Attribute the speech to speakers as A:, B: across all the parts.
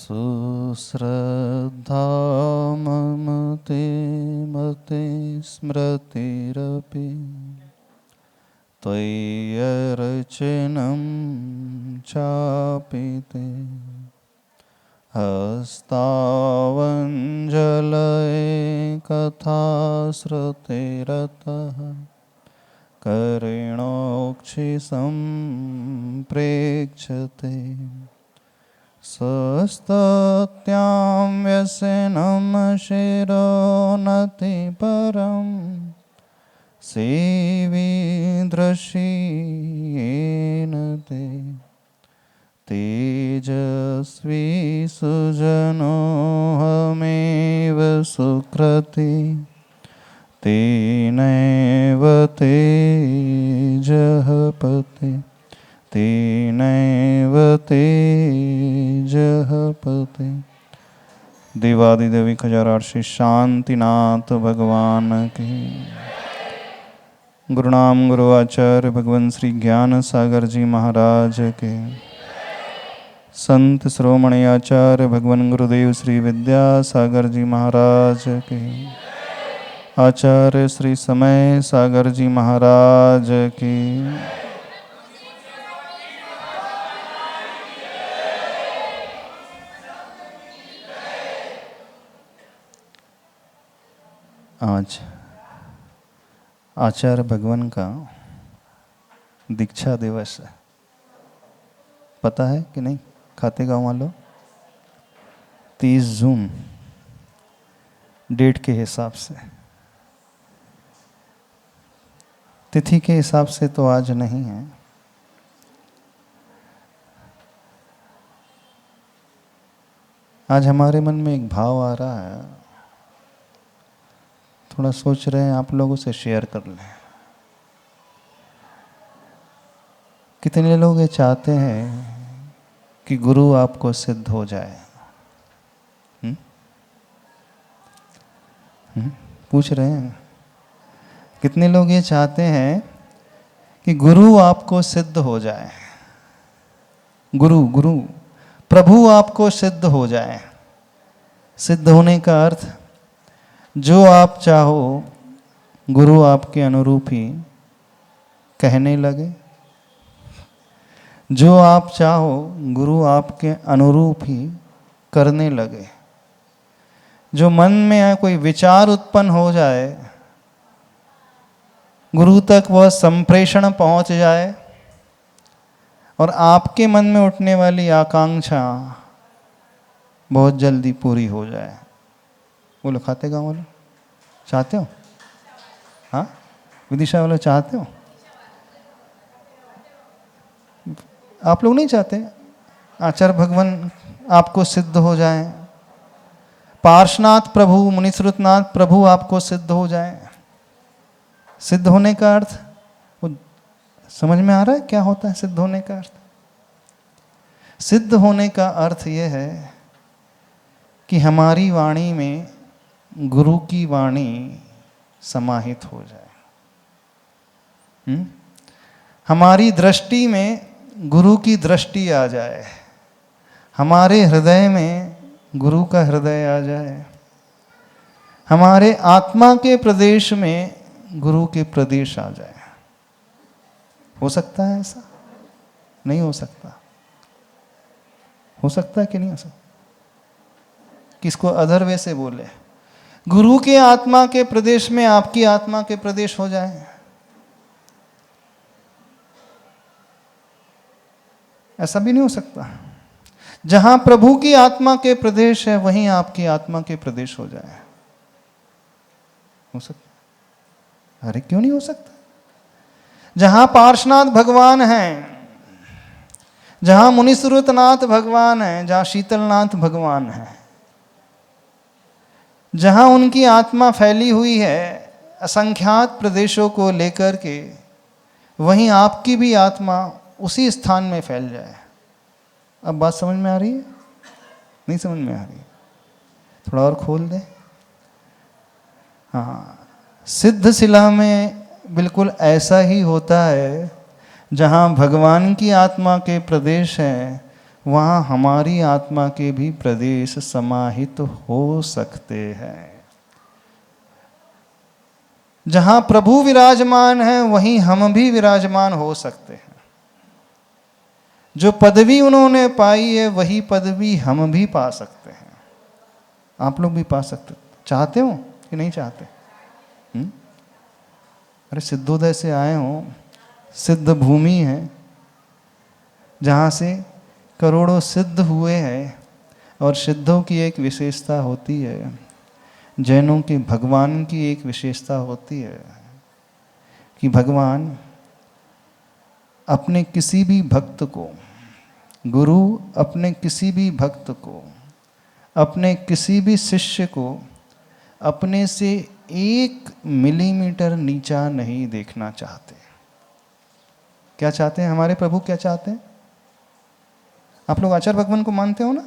A: सुश्रद्धा मम ते मते स्मृतिरपि त्वय्यर्चनं चापि ते हस्तावञ्जलये कथाश्रुतिरतः करेणोक्षिसम्प्रेक्ष्यते सस्तत्यां व्यसनं शिरोनतिपरं सेविदृशीयेन ते तेजस्वी सुजनोऽहमेव सुकृती तेनैव तेजः पते तेनैव तेजः पते। देवादिदेवी खजारार्षि शांतिनाथ भगवान के। गुरुनाम गुरु आचार्य भगवान श्री ज्ञान सागर जी महाराज के। संत श्रोमणी आचार्य भगवान गुरुदेव श्री विद्यासागर जी महाराज के। आचार्य श्री समय सागर जी महाराज की। आज आचार्य भगवान का दीक्षा दिवस है। पता है कि नहीं? खाते गाँव वालों, 30 जून डेट के हिसाब से, तिथि के हिसाब से तो आज नहीं है। आज हमारे मन में एक भाव आ रहा है, थोड़ा सोच रहे हैं आप लोगों से शेयर कर लें। कितने लोग ये चाहते हैं कि गुरु आपको सिद्ध हो जाए? पूछ रहे हैं। कितने लोग ये चाहते हैं कि गुरु आपको सिद्ध हो जाए? गुरु गुरु प्रभु आपको सिद्ध हो जाए। सिद्ध होने का अर्थ, जो आप चाहो गुरु आपके अनुरूप ही कहने लगे, जो आप चाहो गुरु आपके अनुरूप ही करने लगे, जो मन में कोई विचार उत्पन्न हो जाए गुरु तक वह संप्रेषण पहुंच जाए और आपके मन में उठने वाली आकांक्षा बहुत जल्दी पूरी हो जाए। बोलो, खाते गाँव वाले चाहते हो? हाँ, विदिशा वाले चाहते हो? आप लोग नहीं चाहते आचार्य भगवान आपको सिद्ध हो जाए, पार्श्वनाथ प्रभु, मुनिश्रुतनाथ प्रभु आपको सिद्ध हो जाए? सिद्ध होने का अर्थ वो समझ में आ रहा है? क्या होता है सिद्ध होने का अर्थ? सिद्ध होने का अर्थ यह है कि हमारी वाणी में गुरु की वाणी समाहित हो जाए, हमारी दृष्टि में गुरु की दृष्टि आ जाए, हमारे हृदय में गुरु का हृदय आ जाए, हमारे आत्मा के प्रदेश में गुरु के प्रदेश आ जाए। हो सकता है ऐसा? नहीं हो सकता। हो सकता है कि नहीं हो सकता? किसको अदर वे से बोले, गुरु के आत्मा के प्रदेश में आपकी आत्मा के प्रदेश हो जाए। ऐसा भी नहीं हो सकता। जहां प्रभु की आत्मा के प्रदेश है वहीं आपकी आत्मा के प्रदेश हो जाए। हो सकता? अरे क्यों नहीं हो सकता? जहां पार्श्वनाथ भगवान हैं, जहां मुनिश्रुतनाथ भगवान हैं, जहां शीतलनाथ भगवान हैं, जहां उनकी आत्मा फैली हुई है असंख्यात प्रदेशों को लेकर के, वहीं आपकी भी आत्मा उसी स्थान में फैल जाए। अब बात समझ में आ रही है? नहीं समझ में आ रही? थोड़ा और खोल दे। हाँ, सिद्ध शिला में बिल्कुल ऐसा ही होता है। जहाँ भगवान की आत्मा के प्रदेश हैं वहाँ हमारी आत्मा के भी प्रदेश समाहित हो सकते हैं। जहाँ प्रभु विराजमान है वहीं हम भी विराजमान हो सकते हैं। जो पदवी उन्होंने पाई है वही पदवी हम भी पा सकते हैं। आप लोग भी पा सकते, चाहते हो कि नहीं चाहते? अरे सिद्धोदय से आए हो, सिद्ध भूमि है जहाँ से करोड़ों सिद्ध हुए हैं। और सिद्धों की एक विशेषता होती है, जैनों के भगवान की एक विशेषता होती है कि भगवान अपने किसी भी भक्त को, गुरु अपने किसी भी भक्त को, अपने किसी भी शिष्य को अपने से 1 मिलीमीटर नीचा नहीं देखना चाहते। क्या चाहते हैं हमारे प्रभु? क्या चाहते हैं? आप लोग आचार्य भगवान को मानते हो ना?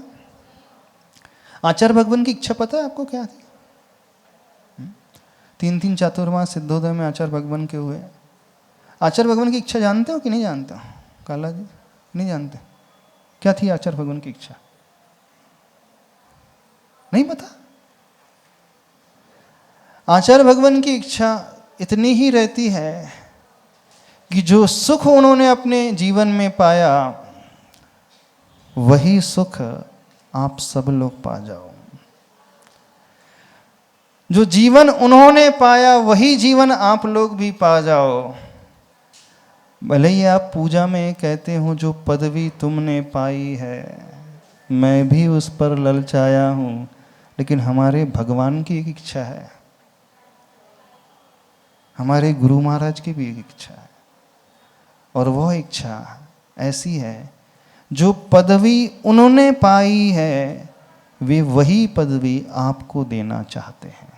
A: आचार्य भगवान की इच्छा पता है आपको क्या थी? 3 चातुर्मास सिद्धोदय में आचार्य भगवान के हुए। आचार्य भगवान की इच्छा जानते हो कि नहीं जानते हो? काला जी नहीं जानते? क्या थी आचार्य भगवान की इच्छा? नहीं पता? आचार्य भगवान की इच्छा इतनी ही रहती है कि जो सुख उन्होंने अपने जीवन में पाया वही सुख आप सब लोग पा जाओ। जो जीवन उन्होंने पाया वही जीवन आप लोग भी पा जाओ। भले ही आप पूजा में कहते हो जो पदवी तुमने पाई है मैं भी उस पर ललचाया हूं, लेकिन हमारे भगवान की एक इच्छा है, हमारे गुरु महाराज की भी एक इच्छा है। और वह इच्छा ऐसी है, जो पदवी उन्होंने पाई है वे वही पदवी आपको देना चाहते हैं।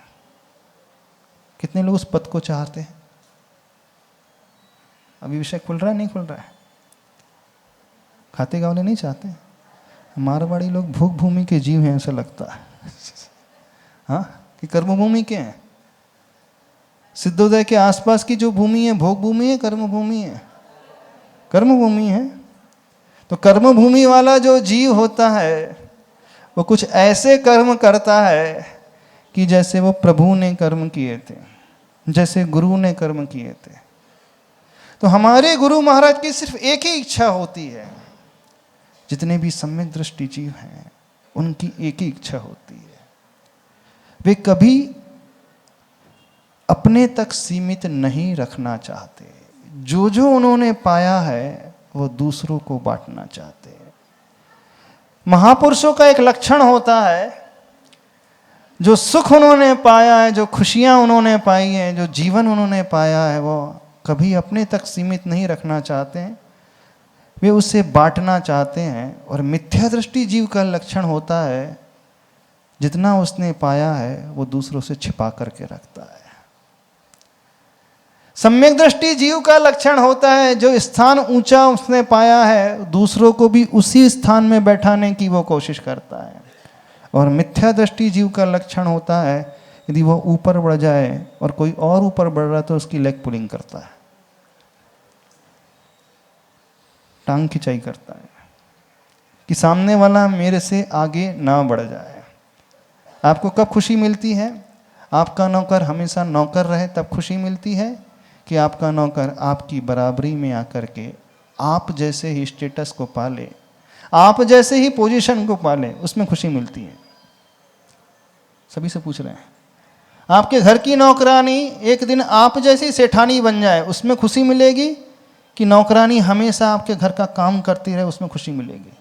A: कितने लोग उस पद को चाहते हैं? अभी विषय खुल रहा है नहीं खुल रहा है? खाते गावले नहीं चाहते? मारवाड़ी लोग भोग भूमि के जीव हैं ऐसा लगता है। हाँ, कि कर्म भूमि के हैं? सिद्धोदय के आसपास की जो भूमि है भोग भूमि है, कर्म भूमि है? कर्म भूमि है। तो कर्म भूमि वाला जो जीव होता है वो कुछ ऐसे कर्म करता है कि जैसे वो प्रभु ने कर्म किए थे, जैसे गुरु ने कर्म किए थे। तो हमारे गुरु महाराज की सिर्फ एक ही इच्छा होती है, जितने भी सम्यक दृष्टि जीव हैं उनकी एक ही इच्छा होती है, वे कभी अपने तक सीमित नहीं रखना चाहते। जो जो उन्होंने पाया है वो दूसरों को बांटना चाहते हैं। महापुरुषों का एक लक्षण होता है, जो सुख उन्होंने पाया है, जो खुशियां उन्होंने पाई हैं, जो जीवन उन्होंने पाया है, वो कभी अपने तक सीमित नहीं रखना चाहते हैं, वे उसे बांटना चाहते हैं। और मिथ्या दृष्टि जीव का लक्षण होता है, जितना उसने पाया है वो दूसरों से छिपा करके रखता है। सम्यक दृष्टि जीव का लक्षण होता है, जो स्थान ऊंचा उसने पाया है दूसरों को भी उसी स्थान में बैठाने की वो कोशिश करता है। और मिथ्या दृष्टि जीव का लक्षण होता है, यदि वो ऊपर बढ़ जाए और कोई और ऊपर बढ़ रहा है तो उसकी लेग पुलिंग करता है, टांग खिंचाई करता है कि सामने वाला मेरे से आगे ना बढ़ जाए। आपको कब खुशी मिलती है? आपका नौकर हमेशा नौकर रहे तब खुशी मिलती है, कि आपका नौकर आपकी बराबरी में आकर के आप जैसे ही स्टेटस को पाले, आप जैसे ही पोजीशन को पाले, उसमें खुशी मिलती है। सभी से पूछ रहे हैं, आपके घर की नौकरानी एक दिन आप जैसी सेठानी बन जाए, उसमें खुशी मिलेगी कि नौकरानी हमेशा आपके घर का काम करती रहे, उसमें खुशी मिलेगी?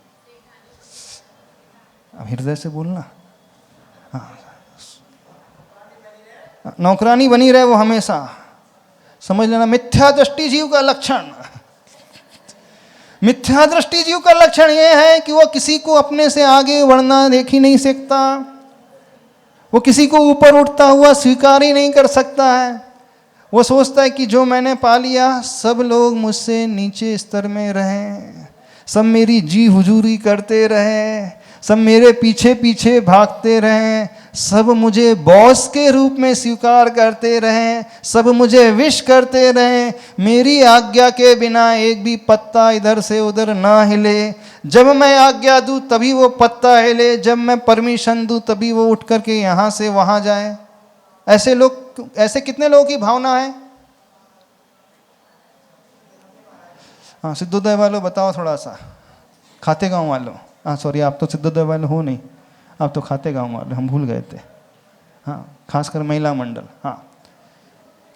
A: अब हृदय से बोलना। हाँ, नौकरानी बनी रहे वो हमेशा, समझ लेना मिथ्या दृष्टि जीव का लक्षण। मिथ्या दृष्टि जीव का लक्षण यह है कि वो किसी को अपने से आगे बढ़ना देख ही नहीं सकता, वो किसी को ऊपर उठता हुआ स्वीकार ही नहीं कर सकता है। वो सोचता है कि जो मैंने पा लिया सब लोग मुझसे नीचे स्तर में रहें, सब मेरी जी हुजूरी करते रहे, सब मेरे पीछे पीछे भागते रहें, सब मुझे बॉस के रूप में स्वीकार करते रहें, सब मुझे विश करते रहें, मेरी आज्ञा के बिना एक भी पत्ता इधर से उधर ना हिले। जब मैं आज्ञा दूं तभी वो पत्ता हिले, जब मैं परमिशन दूं तभी वो उठ करके यहाँ से वहाँ जाए। ऐसे लोग, ऐसे कितने लोगों की भावना है? हाँ, सिद्धोदय वालों बताओ थोड़ा सा। खाते गांव वालों, हाँ सॉरी, आप तो सिद्धोदय वाले हो नहीं, आप तो खाते गांव वाले, हम भूल गए थे। हाँ, खासकर महिला मंडल। हाँ,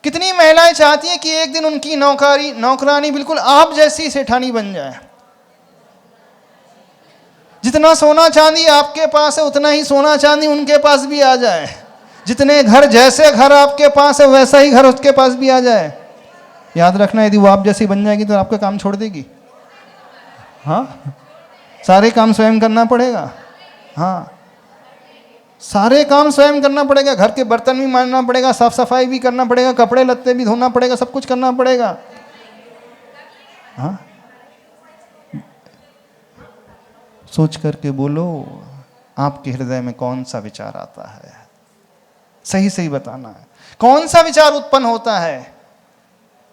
A: कितनी महिलाएं चाहती हैं कि एक दिन उनकी नौकरानी बिल्कुल आप जैसी सेठानी बन जाए। जितना सोना चांदी आपके पास है उतना ही सोना चांदी उनके पास भी आ जाए। जितने घर, जैसे घर आपके पास है वैसा ही घर उसके पास भी आ जाए। याद रखना, यदि वो आप जैसी बन जाएगी तो आपका काम छोड़ देगी। हाँ, सारे काम स्वयं करना पड़ेगा। हाँ, सारे काम स्वयं करना पड़ेगा, घर के बर्तन भी मांजना पड़ेगा, साफ सफाई भी करना पड़ेगा, कपड़े लत्ते भी धोना पड़ेगा, सब कुछ करना पड़ेगा। हाँ, सोच करके बोलो, आपके हृदय में कौन सा विचार आता है? सही सही बताना है, कौन सा विचार उत्पन्न होता है?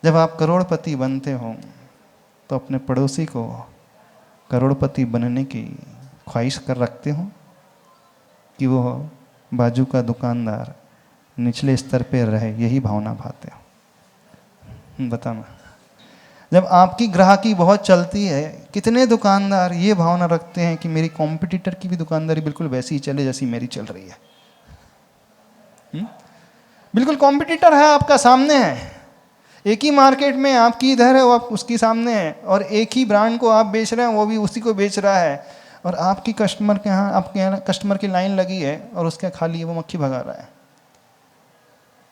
A: जब आप करोड़पति बनते हो तो अपने पड़ोसी को करोड़पति बनने की ख्वाहिश कर रखते हो कि वो बाजू का दुकानदार निचले स्तर पर रहे, यही भावना भाते हो? बताना। जब आपकी ग्राहकी बहुत चलती है, कितने दुकानदार ये भावना रखते हैं कि मेरी कॉम्पिटिटर की भी दुकानदारी बिल्कुल वैसी ही चले जैसी मेरी चल रही है। बिल्कुल कॉम्पिटिटर है, आपका सामने है, एक ही मार्केट में आपकी इधर है, वो आप उसकी सामने है, और एक ही ब्रांड को आप बेच रहे हैं, वो भी उसी को बेच रहा है, और आपकी कस्टमर के यहाँ, आपके यहाँ कस्टमर की लाइन लगी है और उसके खाली है, वो मक्खी भगा रहा है।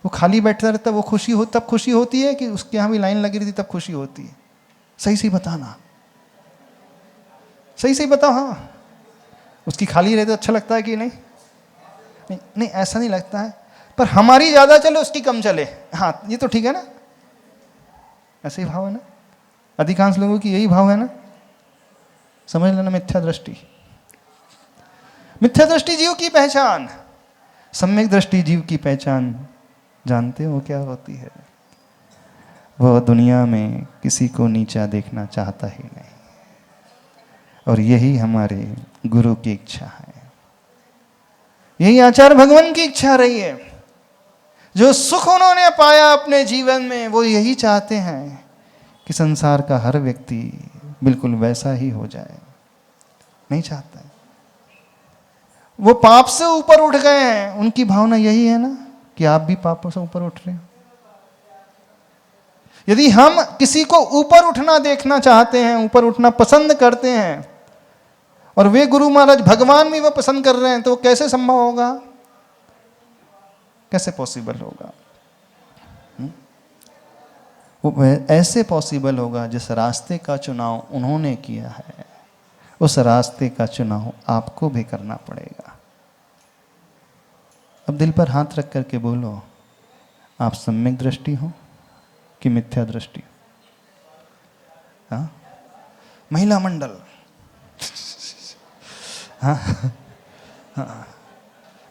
A: वो खाली बैठता रहता है, वो खुशी हो, तब खुशी होती है कि उसके यहाँ भी लाइन लगी रही थी, तब खुशी होती है। सही सही बताना, सही सही बताओ। हाँ, उसकी खाली रहती तो अच्छा लगता है कि नहीं? नहीं, नहीं ऐसा नहीं लगता है, पर हमारी ज़्यादा चले उसकी कम चले, हाँ ये तो ठीक है ना? ऐसे ही भाव है ना? अधिकांश लोगों की यही भाव है ना? समझ लेना, मिथ्या दृष्टि। मिथ्या दृष्टि जीव की पहचान, सम्यक दृष्टि जीव की पहचान जानते हो क्या होती है? वह दुनिया में किसी को नीचा देखना चाहता ही नहीं, और यही हमारे गुरु की इच्छा है, यही आचार्य भगवान की इच्छा रही है। जो सुख उन्होंने पाया अपने जीवन में, वो यही चाहते हैं कि संसार का हर व्यक्ति बिल्कुल वैसा ही हो जाए। नहीं चाहता है। वो पाप से ऊपर उठ गए हैं, उनकी भावना यही है ना कि आप भी पापों से ऊपर उठ रहे हो। यदि हम किसी को ऊपर उठना देखना चाहते हैं, ऊपर उठना पसंद करते हैं, और वे गुरु महाराज भगवान भी वो पसंद कर रहे हैं, तो वो कैसे संभव होगा? कैसे पॉसिबल होगा? वो ऐसे पॉसिबल होगा जिस रास्ते का चुनाव उन्होंने किया है, उस रास्ते का चुनाव आपको भी करना पड़ेगा। अब दिल पर हाथ रख करके बोलो, आप सम्यक दृष्टि हो कि मिथ्या दृष्टि? हाँ, महिला मंडल। हाँ हाँ,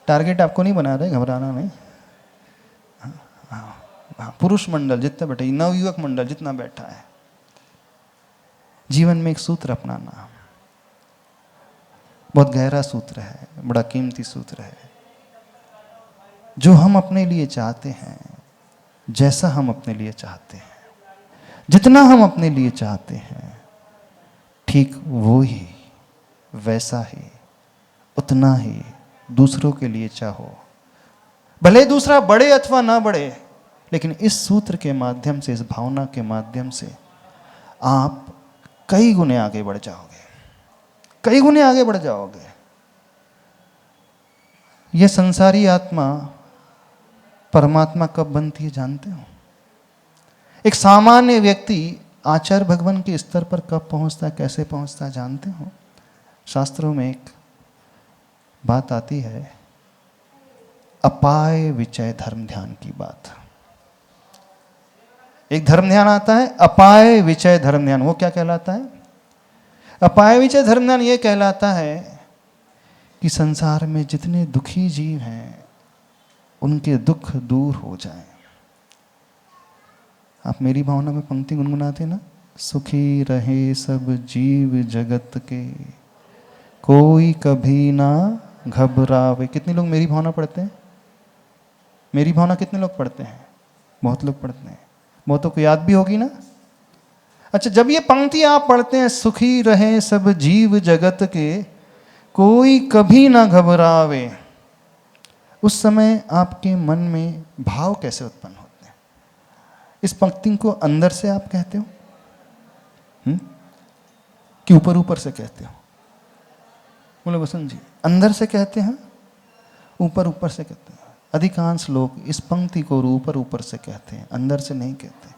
A: टारगेट आपको नहीं बना रहे, घबराना नहीं। हाँ, पुरुष मंडल जितने बैठे, नवयुवक मंडल जितना बैठा है, जीवन में एक सूत्र अपनाना, बहुत गहरा सूत्र है, बड़ा कीमती सूत्र है। जो हम अपने लिए चाहते हैं, जैसा हम अपने लिए चाहते हैं, जितना हम अपने लिए चाहते हैं, ठीक वो ही, वैसा ही, उतना ही दूसरों के लिए चाहो। भले दूसरा बढ़े अथवा ना बढ़े, लेकिन इस सूत्र के माध्यम से, इस भावना के माध्यम से आप कई गुने आगे बढ़ जाओगे, कई गुने आगे बढ़ जाओगे। यह संसारी आत्मा परमात्मा कब बनती है जानते हो? एक सामान्य व्यक्ति आचार्य भगवान के स्तर पर कब पहुंचता है, कैसे पहुंचता है जानते हो? शास्त्रों में एक बात आती है, अपाय विचय धर्म ध्यान की बात। एक धर्म ध्यान आता है, अपाय विचय धर्म ध्यान। वो क्या कहलाता है? अपाय विचय धर्म ध्यान ये कहलाता है कि संसार में जितने दुखी जीव हैं उनके दुख दूर हो जाएं। आप मेरी भावना में पंक्ति गुनगुनाते ना, सुखी रहे सब जीव जगत के, कोई कभी ना घबरावे। कितने लोग मेरी भावना पढ़ते हैं? मेरी भावना कितने लोग पढ़ते हैं? बहुत लोग पढ़ते हैं। बहुतों को याद भी होगी ना। अच्छा, जब ये पंक्ति आप पढ़ते हैं, सुखी रहे सब जीव जगत के, कोई कभी ना घबरावे, उस समय आपके मन में भाव कैसे उत्पन्न होते हैं? इस पंक्ति को अंदर से आप कहते हो कि ऊपर ऊपर से कहते हो? बोले वसंत जी, अंदर से कहते हैं, ऊपर ऊपर से कहते हैं? अधिकांश लोग इस पंक्ति को ऊपर ऊपर से कहते हैं, अंदर से नहीं कहते।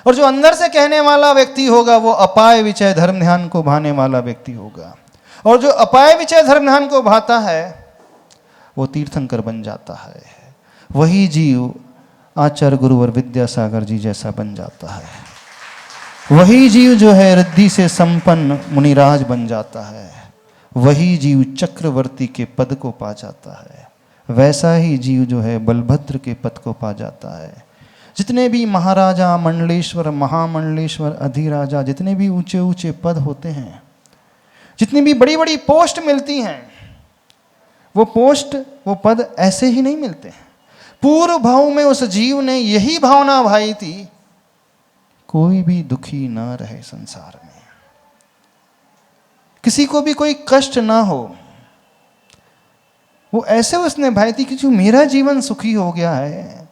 A: और जो अंदर से कहने वाला व्यक्ति होगा वो अपाय विचय धर्म ध्यान को भाने वाला व्यक्ति होगा। और जो अपाय विचय धर्म ध्यान को भाता है वो तीर्थंकर बन जाता है। वही जीव आचार्य गुरुवर विद्यासागर जी जैसा बन जाता है। वही जीव जो है रिद्धि से संपन्न मुनिराज बन जाता है। वही जीव चक्रवर्ती के पद को पा जाता है। वैसा ही जीव जो है बलभद्र के पद को पा जाता है। जितने भी महाराजा, मंडलेश्वर, महामंडलेश्वर, अधिराजा, जितने भी ऊंचे ऊंचे पद होते हैं, जितनी भी बड़ी बड़ी पोस्ट मिलती हैं, वो पोस्ट, वो पद ऐसे ही नहीं मिलते। पूर्व भाव में उस जीव ने यही भावना भाई थी, कोई भी दुखी ना रहे संसार में, किसी को भी कोई कष्ट ना हो। वो ऐसे उसने भाई थी कि जो मेरा जीवन सुखी हो गया है,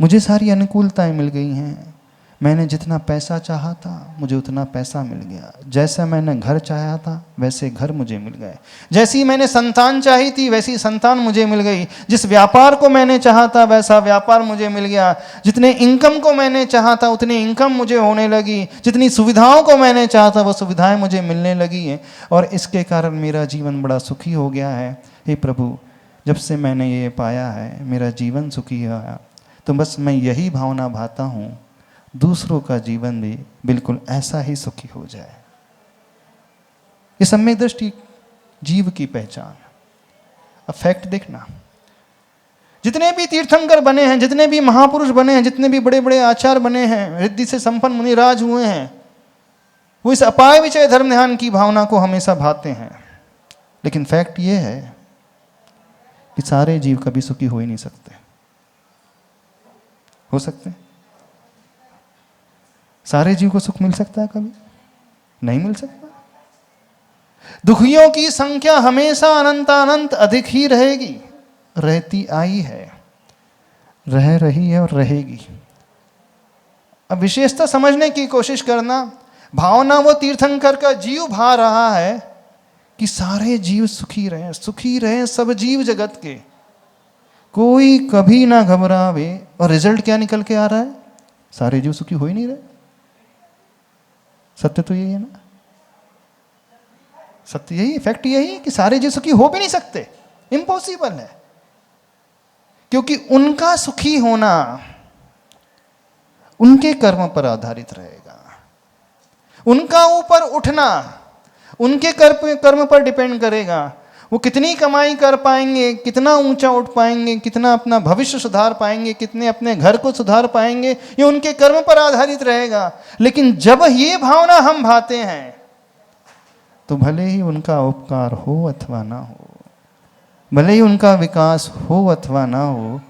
A: मुझे सारी अनुकूलताएं मिल गई हैं, मैंने जितना पैसा चाहा था मुझे उतना पैसा मिल गया, जैसा मैंने घर चाहा था वैसे घर मुझे मिल गए, जैसी मैंने संतान चाही थी वैसी संतान मुझे मिल गई, जिस व्यापार को मैंने चाहा था वैसा व्यापार मुझे मिल गया, जितने इनकम को मैंने चाहा था उतनी इनकम मुझे होने लगी, जितनी सुविधाओं को मैंने चाहा था वो सुविधाएं मुझे मिलने लगी हैं, और इसके कारण मेरा जीवन बड़ा सुखी हो गया है। हे प्रभु, जब से मैंने ये पाया है मेरा जीवन सुखी है, तो बस मैं यही भावना भाता हूँ दूसरों का जीवन भी बिल्कुल ऐसा ही सुखी हो जाए। ये सम्यक दृष्टि जीव की पहचान। अब फैक्ट देखना, जितने भी तीर्थंकर बने हैं, जितने भी महापुरुष बने हैं, जितने भी बड़े बड़े आचार्य बने हैं, रिद्धि से संपन्न मुनिराज हुए हैं, वो इस अपाय विचय धर्म ध्यान की भावना को हमेशा भाते हैं। लेकिन फैक्ट ये है कि सारे जीव कभी सुखी हो ही नहीं सकते। हो सकते? सारे जीव को सुख मिल सकता है? कभी नहीं मिल सकता। दुखियों की संख्या हमेशा अनंत अधिक ही रहेगी, रहती आई है, रह रही है और रहेगी। अब विशेषता समझने की कोशिश करना। भावना वो तीर्थंकर का जीव भा रहा है कि सारे जीव सुखी रहे सब जीव जगत के, कोई कभी ना घबरावे। और रिजल्ट क्या निकल के आ रहा है? सारे जीव सुखी हो ही नहीं रहे। सत्य तो यही है ना, सत्य यही, फैक्ट यही है कि सारे जीव सुखी हो भी नहीं सकते, इम्पॉसिबल है। क्योंकि उनका सुखी होना उनके कर्म पर आधारित रहेगा, उनका ऊपर उठना उनके कर्म पर डिपेंड करेगा। वो कितनी कमाई कर पाएंगे, कितना ऊंचा उठ पाएंगे, कितना अपना भविष्य सुधार पाएंगे, कितने अपने घर को सुधार पाएंगे, ये उनके कर्म पर आधारित रहेगा। लेकिन जब ये भावना हम भाते हैं तो भले ही उनका उपकार हो अथवा ना हो, भले ही उनका विकास हो अथवा ना हो,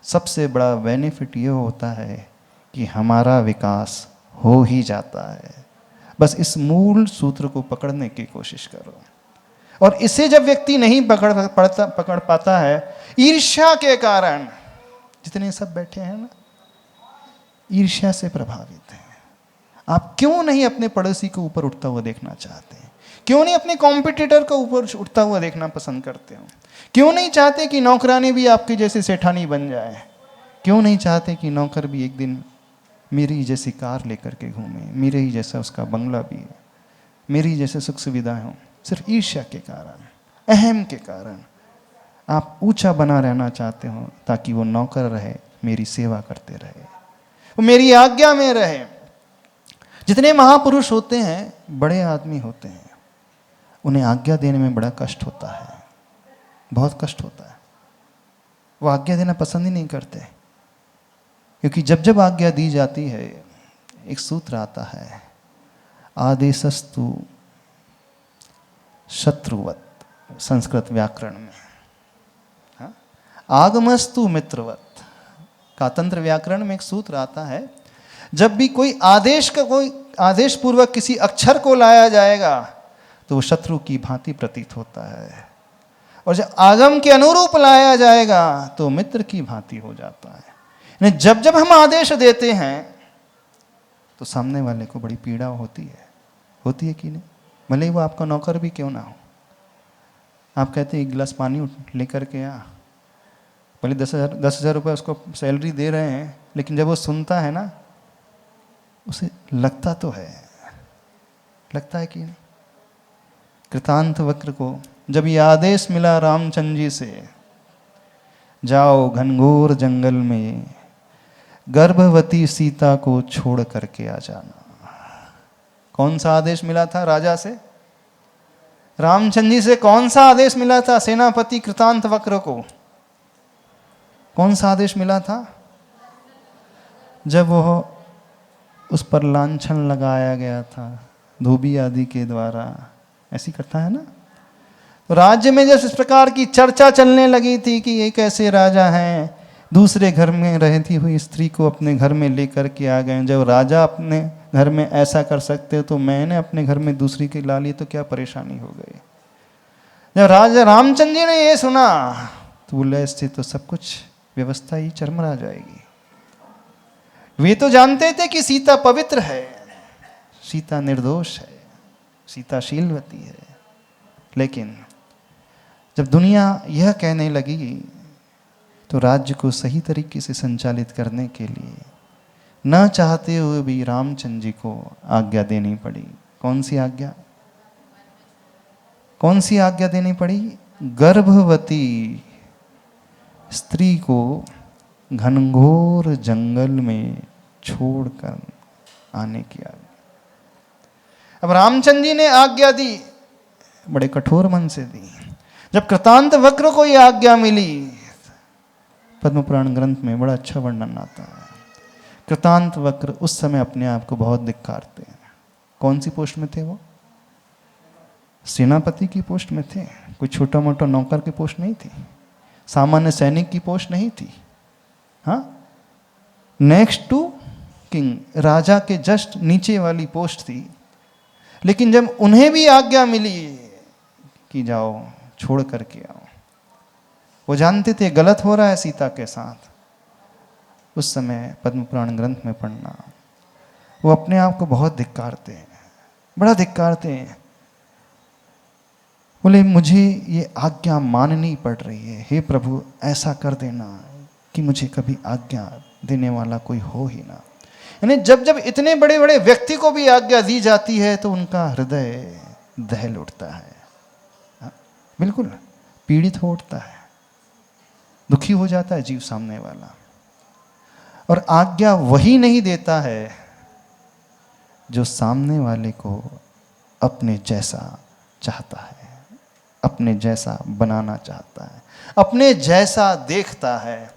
A: सबसे बड़ा बेनिफिट ये होता है कि हमारा विकास हो ही जाता है। बस इस मूल सूत्र को पकड़ने की कोशिश करो। और इसे जब व्यक्ति नहीं पकड़ पाता है, ईर्ष्या के कारण, जितने सब बैठे हैं ना, ईर्ष्या से प्रभावित हैं। आप क्यों नहीं अपने पड़ोसी को ऊपर उठता हुआ देखना चाहते हैं? क्यों नहीं अपने कॉम्पिटिटर को ऊपर उठता हुआ देखना पसंद करते हो? क्यों नहीं चाहते कि नौकरानी भी आपकी जैसी सेठानी बन जाए? क्यों नहीं चाहते कि नौकर भी एक दिन मेरी जैसी कार लेकर के घूमे, मेरे ही जैसा उसका बंगला भी है, मेरी जैसे सुख सुविधाएं हों? सिर्फ ईर्ष्या के कारण, अहम के कारण आप ऊंचा बना रहना चाहते हो, ताकि वो नौकर रहे, मेरी सेवा करते रहे, वो मेरी आज्ञा में रहे। जितने महापुरुष होते हैं, बड़े आदमी होते हैं, उन्हें आज्ञा देने में बड़ा कष्ट होता है। बहुत कष्ट होता है। वो आज्ञा देना पसंद ही नहीं करते, क्योंकि जब जब आज्ञा दी जाती है एक सूत्र आता है, आदेशस्तु शत्रुवत, संस्कृत व्याकरण में। हाँ? आगमस्तु मित्रवत, कातंत्र व्याकरण में एक सूत्र आता है, जब भी कोई आदेश पूर्वक किसी अक्षर को लाया जाएगा तो वो शत्रु की भांति प्रतीत होता है, और जब आगम के अनुरूप लाया जाएगा तो मित्र की भांति हो जाता है। यानी जब जब हम आदेश देते हैं तो सामने वाले को बड़ी पीड़ा होती है कि नहीं? भले ही वो आपका नौकर भी क्यों ना हो। आप कहते हैं एक गिलास पानी लेकर के आ, भले 10,000 रुपये उसको सैलरी दे रहे हैं, लेकिन जब वो सुनता है ना, उसे लगता है कि नहीं? कृतांत वक्र को जब ये आदेश मिला रामचंद्र जी से, जाओ घनघोर जंगल में गर्भवती सीता को छोड़ करके आ जाना। कौन सा आदेश मिला था राजा से? रामचंद्र जी से कौन सा आदेश मिला था? सेनापति कृतांत वक्र को कौन सा आदेश मिला था? जब वह उस पर लांछन लगाया गया था धोबी आदि के द्वारा, ऐसी करता है ना। तो राज्य में जब इस प्रकार की चर्चा चलने लगी थी कि ये कैसे राजा हैं, दूसरे घर में रहती हुई स्त्री को अपने घर में लेकर के आ गए। जब राजा अपने घर में ऐसा कर सकते तो मैंने अपने घर में दूसरी की ला ली तो क्या परेशानी हो गई। जब राजा रामचंद्र जी ने ये सुना तो बोले इससे तो सब कुछ व्यवस्था ही चरमरा जाएगी। वे तो जानते थे कि सीता पवित्र है, सीता निर्दोष है, सीता शीलवती है, लेकिन जब दुनिया यह कहने लगी तो राज्य को सही तरीके से संचालित करने के लिए न चाहते हुए भी रामचंद्र जी को आज्ञा देनी पड़ी। कौन सी आज्ञा देनी पड़ी? गर्भवती स्त्री को घनघोर जंगल में छोड़कर आने की आज्ञा। अब रामचंद्र जी ने आज्ञा दी, बड़े कठोर मन से दी। जब कृतांत वक्र को यह आज्ञा मिली, पद्म पुराण ग्रंथ में बड़ा अच्छा वर्णन आता है। कृतांत वक्र उस समय अपने आप को बहुत धिक्कारते हैं। कौन सी पोस्ट में थे वो? सेनापति की पोस्ट में थे, कोई छोटा मोटा नौकर की पोस्ट नहीं थी, सामान्य सैनिक की पोस्ट नहीं थी। हाँ, नेक्स्ट टू किंग, राजा के जस्ट नीचे वाली पोस्ट थी। लेकिन जब उन्हें भी आज्ञा मिली कि जाओ छोड़ करके आओ, वो जानते थे गलत हो रहा है सीता के साथ। उस समय पद्म पुराण ग्रंथ में पढ़ना, वो अपने आप को बहुत धिक्कारते हैं, बड़ा धिक्कारते हैं। बोले मुझे ये आज्ञा माननी पड़ रही है, हे प्रभु ऐसा कर देना कि मुझे कभी आज्ञा देने वाला कोई हो ही ना। यानी जब जब इतने बड़े बड़े व्यक्ति को भी आज्ञा दी जाती है तो उनका हृदय दहल उठता है, बिल्कुल पीड़ित हो उठता है, दुखी हो जाता है जीव सामने वाला। और आज्ञा वही नहीं देता है जो सामने वाले को अपने जैसा चाहता है, अपने जैसा बनाना चाहता है, अपने जैसा देखता है।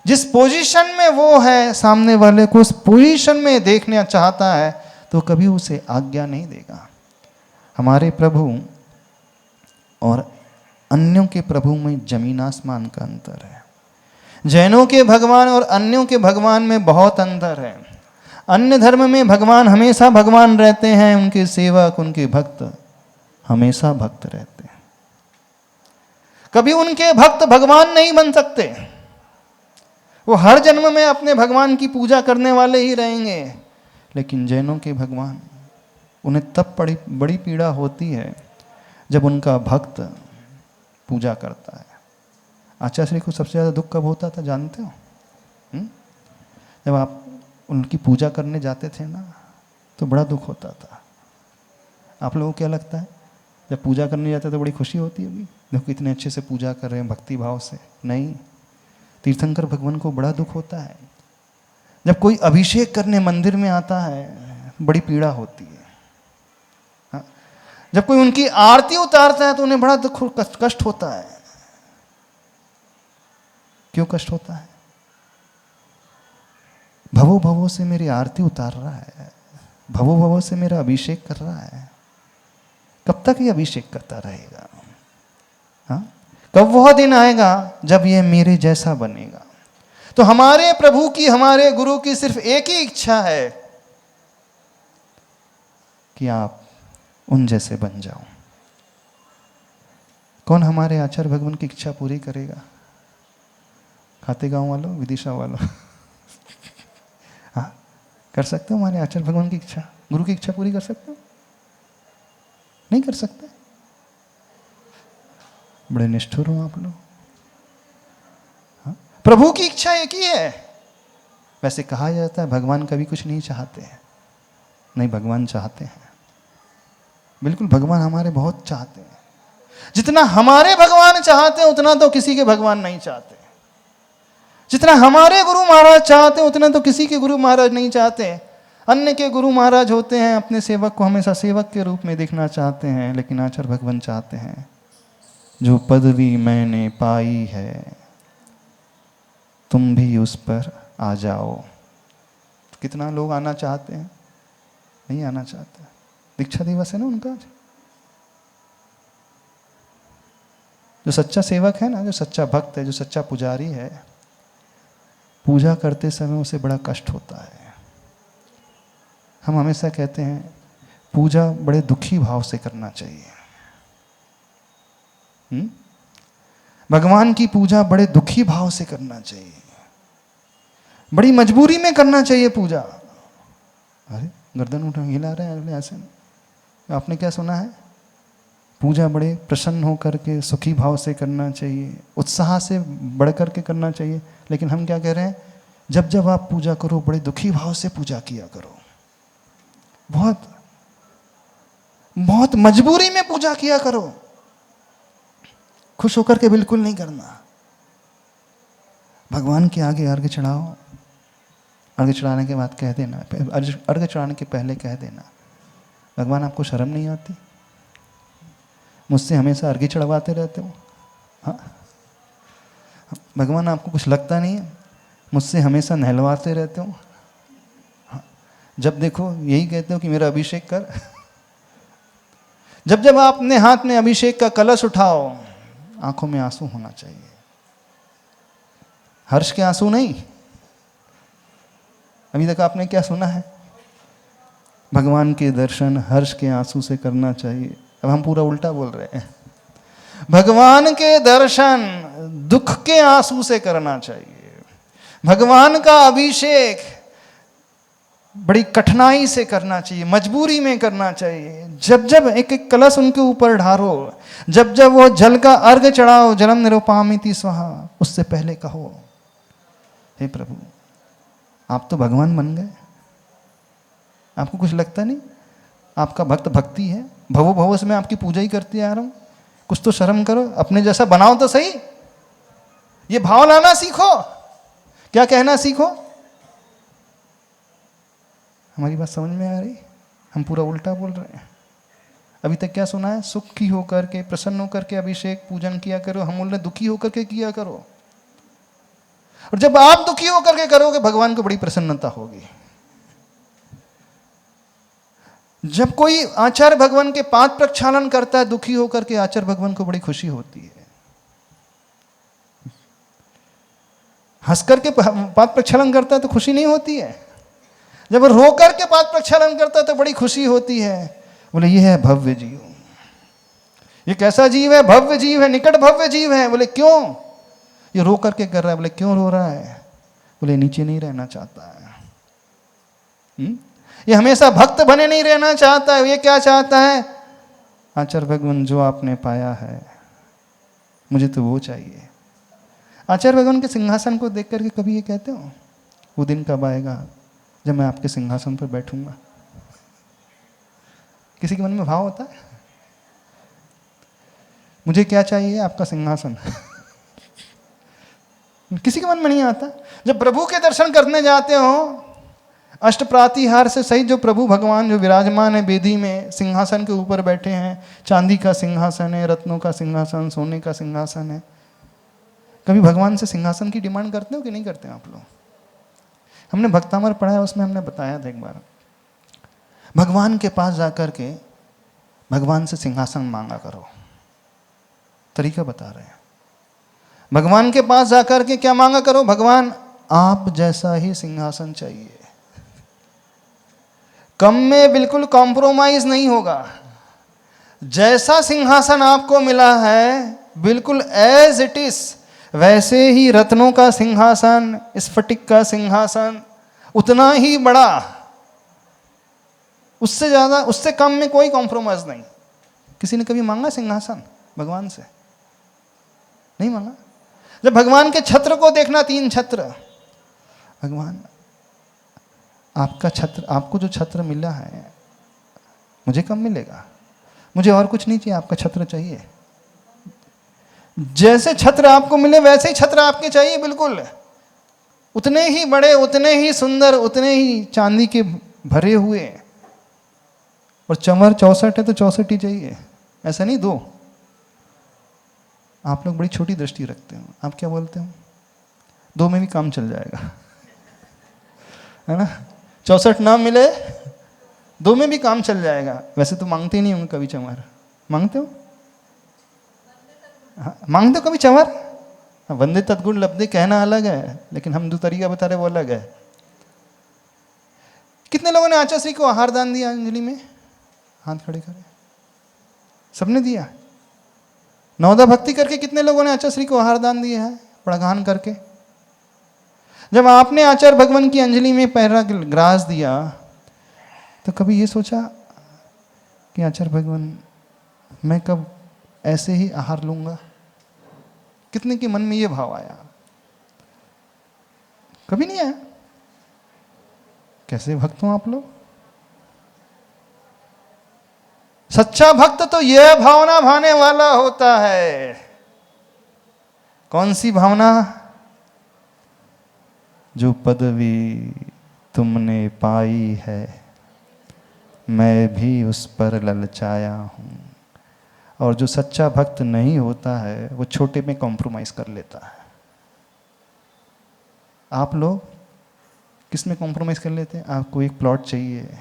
A: जिस पोजीशन में वो है सामने वाले को उस पोजीशन में देखना चाहता है तो कभी उसे आज्ञा नहीं देगा। हमारे प्रभु और अन्यों के प्रभु में जमीन आसमान का अंतर है। जैनों के भगवान और अन्यों के भगवान में बहुत अंतर है। अन्य धर्म में भगवान हमेशा भगवान रहते हैं, उनके सेवक उनके भक्त हमेशा भक्त रहते हैं। कभी उनके भक्त भगवान नहीं बन सकते, वो हर जन्म में अपने भगवान की पूजा करने वाले ही रहेंगे। लेकिन जैनों के भगवान, उन्हें तब बड़ी पीड़ा होती है जब उनका भक्त पूजा करता है। आचार्य को सबसे ज़्यादा दुख कब होता था जानते हो? जब आप उनकी पूजा करने जाते थे ना तो बड़ा दुख होता था। आप लोगों को क्या लगता है, जब पूजा करने जाते तो बड़ी खुशी होती होगी, देखो इतने अच्छे से पूजा कर रहे हैं भक्ति भाव से? नहीं, तीर्थंकर भगवान को बड़ा दुख होता है। जब कोई अभिषेक करने मंदिर में आता है बड़ी पीड़ा होती है। हाँ? जब कोई उनकी आरती उतारता है तो उन्हें बड़ा दुख कष्ट होता है। क्यों कष्ट होता है? भवो भवो से मेरी आरती उतार रहा है, भवो भवो से मेरा अभिषेक कर रहा है। कब तक ये अभिषेक करता रहेगा? हाँ, कब वह दिन आएगा जब ये मेरे जैसा बनेगा? तो हमारे प्रभु की, हमारे गुरु की सिर्फ एक ही इच्छा है कि आप उन जैसे बन जाओ। कौन हमारे आचार्य भगवान की इच्छा पूरी करेगा? खाते गांव वालों, विदिशा वालों हाँ, कर सकते हो हमारे आचार्य भगवान की इच्छा, गुरु की इच्छा पूरी कर सकते हो? नहीं कर सकते। बड़े निष्ठुर हो आप लोग। हाँ? प्रभु की इच्छा एक ही है। वैसे कहा जाता है भगवान कभी कुछ नहीं चाहते हैं। नहीं, भगवान चाहते हैं, बिल्कुल भगवान हमारे बहुत चाहते हैं। जितना हमारे भगवान चाहते हैं उतना तो किसी के भगवान नहीं चाहते। जितना हमारे गुरु महाराज चाहते हैं उतना तो किसी के गुरु महाराज नहीं चाहते। अन्य के गुरु महाराज होते हैं, अपने सेवक को हमेशा सेवक के रूप में देखना चाहते हैं, लेकिन आचार्य भगवान चाहते हैं जो पदवी मैंने पाई है तुम भी उस पर आ जाओ। तो कितना लोग आना चाहते हैं? नहीं आना चाहते। दीक्षा दिवस है ना उनका आज। जो सच्चा सेवक है ना, जो सच्चा भक्त है, जो सच्चा पुजारी है, पूजा करते समय उसे बड़ा कष्ट होता है। हम हमेशा कहते हैं पूजा बड़े दुखी भाव से करना चाहिए। भगवान की पूजा बड़े दुखी भाव से करना चाहिए, बड़ी मजबूरी में करना चाहिए पूजा। अरे गर्दन उठा हिला रहे हैं ऐसे। आपने क्या सुना है? पूजा बड़े प्रसन्न होकर के सुखी भाव से करना चाहिए, उत्साह से बढ़ कर के करना चाहिए। लेकिन हम क्या कह रहे हैं? जब जब आप पूजा करो बड़े दुखी भाव से पूजा किया करो, बहुत बहुत मजबूरी में पूजा किया करो, खुश होकर के बिल्कुल नहीं करना। भगवान के आगे अर्घ चढ़ाओ, अर्घ चढ़ाने के बाद कह देना, अर्घ चढ़ाने के पहले कह देना, भगवान आपको शर्म नहीं आती? मुझसे हमेशा अर्घी चढ़वाते रहते हो। हाँ, भगवान आपको कुछ लगता नहीं है? मुझसे हमेशा नहलवाते रहते हो। हाँ, जब देखो यही कहते हो कि मेरा अभिषेक कर। जब जब आप अपने हाथ में अभिषेक का कलश उठाओ, आंखों में आंसू होना चाहिए। हर्ष के आंसू नहीं। अभी तक आपने क्या सुना है? भगवान के दर्शन हर्ष के आंसू से करना चाहिए। अब हम पूरा उल्टा बोल रहे हैं। भगवान के दर्शन दुख के आंसू से करना चाहिए। भगवान का अभिषेक बड़ी कठिनाई से करना चाहिए, मजबूरी में करना चाहिए। जब जब एक एक कलश उनके ऊपर ढारो, जब जब वो जल का अर्घ चढ़ाओ, जलम निरुपामिति स्वाहा, उससे पहले कहो हे प्रभु आप तो भगवान बन गए। आपको कुछ लगता नहीं? आपका भक्त भक्ति है, भवो भवो से मैं आपकी पूजा ही करती आ रहा हूं। कुछ तो शर्म करो, अपने जैसा बनाओ तो सही। ये भाव लाना सीखो, क्या कहना सीखो। हमारी बात समझ में आ रही? हम पूरा उल्टा बोल रहे हैं। अभी तक क्या सुना है? सुखी होकर के, प्रसन्न होकर के अभिषेक पूजन किया करो। हम बोल रहे दुखी होकर के किया करो। और जब आप दुखी होकर के करोगे भगवान को बड़ी प्रसन्नता होगी। जब कोई आचार्य भगवान के पाद प्रक्षालन करता है दुखी होकर के, आचार्य भगवान को बड़ी खुशी होती है। हंस करके पाद प्रक्षालन करता है तो खुशी नहीं होती है। जब रो करके पाद प्रक्षालन करता है तो बड़ी खुशी होती है। बोले ये है भव्य जीव। ये कैसा जीव है? भव्य जीव है, निकट भव्य जीव है। बोले क्यों? ये रो करके कर रहा है। बोले क्यों रो रहा है? बोले नीचे नहीं रहना चाहता है। ये हमेशा भक्त बने नहीं रहना चाहता है। ये क्या चाहता है? आचार्य भगवान जो आपने पाया है मुझे तो वो चाहिए। आचार्य भगवान के सिंहासन को देख करके कभी ये कहते हो वो दिन कब आएगा जब मैं आपके सिंहासन पर बैठूंगा? किसी के मन में भाव होता है? मुझे क्या चाहिए? आपका सिंहासन। किसी के मन में नहीं आता। जब प्रभु के दर्शन करने जाते हो, अष्ट प्रातिहार से सहित जो प्रभु भगवान जो विराजमान है वेदी में, सिंहासन के ऊपर बैठे हैं, चांदी का सिंहासन है, रत्नों का सिंहासन, सोने का सिंहासन है। कभी भगवान से सिंहासन की डिमांड करते हो कि नहीं करते हो आप लोग? हमने भक्तामर पढ़ा है, उसमें हमने बताया था एक बार, भगवान के पास जाकर के भगवान से सिंहासन मांगा करो। तरीका बता रहे हैं। भगवान के पास जाकर के क्या मांगा करो? भगवान आप जैसा ही सिंहासन चाहिए, कम में बिल्कुल कॉम्प्रोमाइज नहीं होगा। जैसा सिंहासन आपको मिला है बिल्कुल एज इट इज, वैसे ही रत्नों का सिंहासन, स्फटिक का सिंहासन, उतना ही बड़ा, उससे ज्यादा, उससे कम में कोई कॉम्प्रोमाइज नहीं। किसी ने कभी मांगा सिंहासन भगवान से? नहीं मांगा। जब भगवान के छत्र को देखना, 3 छत्र, भगवान आपका छत्र, आपको जो छत्र मिला है मुझे कम मिलेगा, मुझे और कुछ नहीं चाहिए, आपका छत्र चाहिए। जैसे छत्र आपको मिले वैसे ही छत्र आपके चाहिए, बिल्कुल उतने ही बड़े, उतने ही सुंदर, उतने ही चांदी के भरे हुए। और चंवर 64 है तो 64 ही चाहिए, ऐसा नहीं 2। आप लोग बड़ी छोटी दृष्टि रखते हो। आप क्या बोलते हो? 2 में भी काम चल जाएगा, है ना? 64 ना मिले 2 में भी काम चल जाएगा। वैसे तो मांगते ही नहीं होंगे कभी चंवर, मांगते हो? हाँ, मांगते हो कभी चंवर? हाँ, वंदे तद्गुण लब्धे कहना अलग है, लेकिन हम जो तरीका बता रहे वो अलग है। कितने लोगों ने आचार्य को आहार दान दिया अंजलि में? हाथ खड़े करें। सबने दिया? नवदा भक्ति करके कितने लोगों ने आचार्य को आहार दान दिया है प्रगान करके? जब आपने आचार्य भगवान की अंजलि में पहला ग्रास दिया तो कभी ये सोचा कि आचार्य भगवान मैं कब ऐसे ही आहार लूंगा? कितने के मन में ये भाव आया? कभी नहीं आया। कैसे भक्त हो आप लोग? सच्चा भक्त तो यह भावना भाने वाला होता है। कौन सी भावना? जो पदवी तुमने पाई है मैं भी उस पर ललचाया हूं। और जो सच्चा भक्त नहीं होता है वो छोटे में कॉम्प्रोमाइज कर लेता है। आप लोग किस में कॉम्प्रोमाइज कर लेते हैं? आपको एक प्लॉट चाहिए,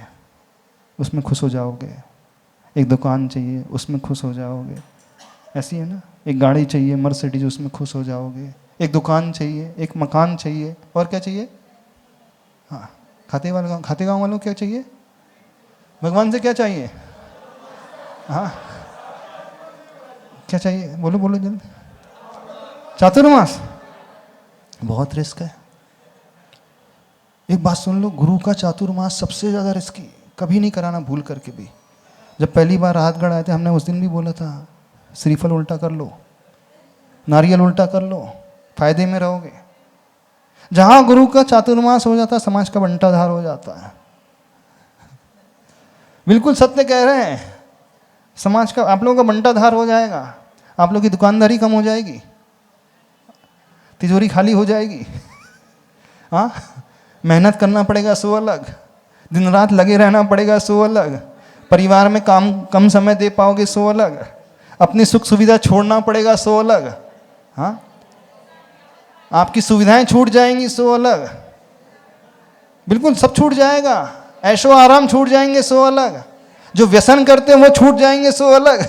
A: उसमें खुश हो जाओगे। एक दुकान चाहिए, उसमें खुश हो जाओगे। ऐसी है ना? एक गाड़ी चाहिए मर्सिडीज, उसमें खुश हो जाओगे। एक दुकान चाहिए, एक मकान चाहिए, और क्या चाहिए? हाँ, खाते गाँव वालों क्या चाहिए? भगवान से क्या चाहिए? हाँ, क्या चाहिए? बोलो बोलो जल्दी। चातुर्मास। बहुत रिस्क है। एक बात सुन लो, गुरु का चातुर्मास सबसे ज्यादा रिस्की, कभी नहीं कराना भूल करके भी। जब पहली बार हाथ गड़ाए थे हमने, उस दिन भी बोला था श्रीफल उल्टा कर लो, नारियल उल्टा कर लो, फायदे में रहोगे। जहां गुरु का चातुर्मास हो जाता है समाज का बंटाधार हो जाता है। बिल्कुल सत्य कह रहे हैं। समाज का, आप लोगों का बंटाधार हो जाएगा, आप लोगों की दुकानदारी कम हो जाएगी, तिजोरी खाली हो जाएगी। हाँ, मेहनत करना पड़ेगा सो अलग, दिन रात लगे रहना पड़ेगा सो अलग, परिवार में काम कम समय दे पाओगे सो अलग, अपनी सुख सुविधा छोड़ना पड़ेगा सो अलग। हाँ, आपकी सुविधाएं छूट जाएंगी सो अलग, बिल्कुल सब छूट जाएगा। ऐशो आराम छूट जाएंगे सो अलग, जो व्यसन करते हैं वो छूट जाएंगे सो अलग।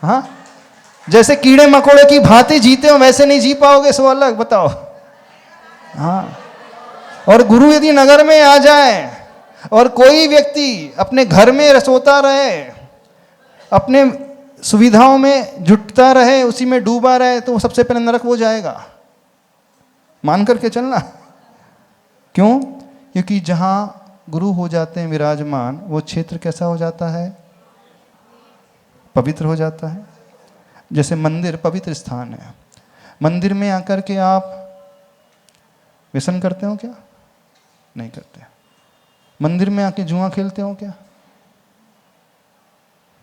A: हाँ, जैसे कीड़े मकोड़े की भांति जीते हो वैसे नहीं जी पाओगे सो अलग, बताओ। हाँ, और गुरु यदि नगर में आ जाए और कोई व्यक्ति अपने घर में सोता रहे, अपने सुविधाओं में जुटता रहे, उसी में डूबा रहे, तो वो सबसे पहले नरक हो जाएगा। मान करके चलना। क्यों? क्योंकि जहां गुरु हो जाते हैं विराजमान, वो क्षेत्र कैसा हो जाता है? पवित्र हो जाता है। जैसे मंदिर पवित्र स्थान है, मंदिर में आकर के आप व्यसन करते हो क्या? नहीं करते। मंदिर में आके जुआ खेलते हो क्या?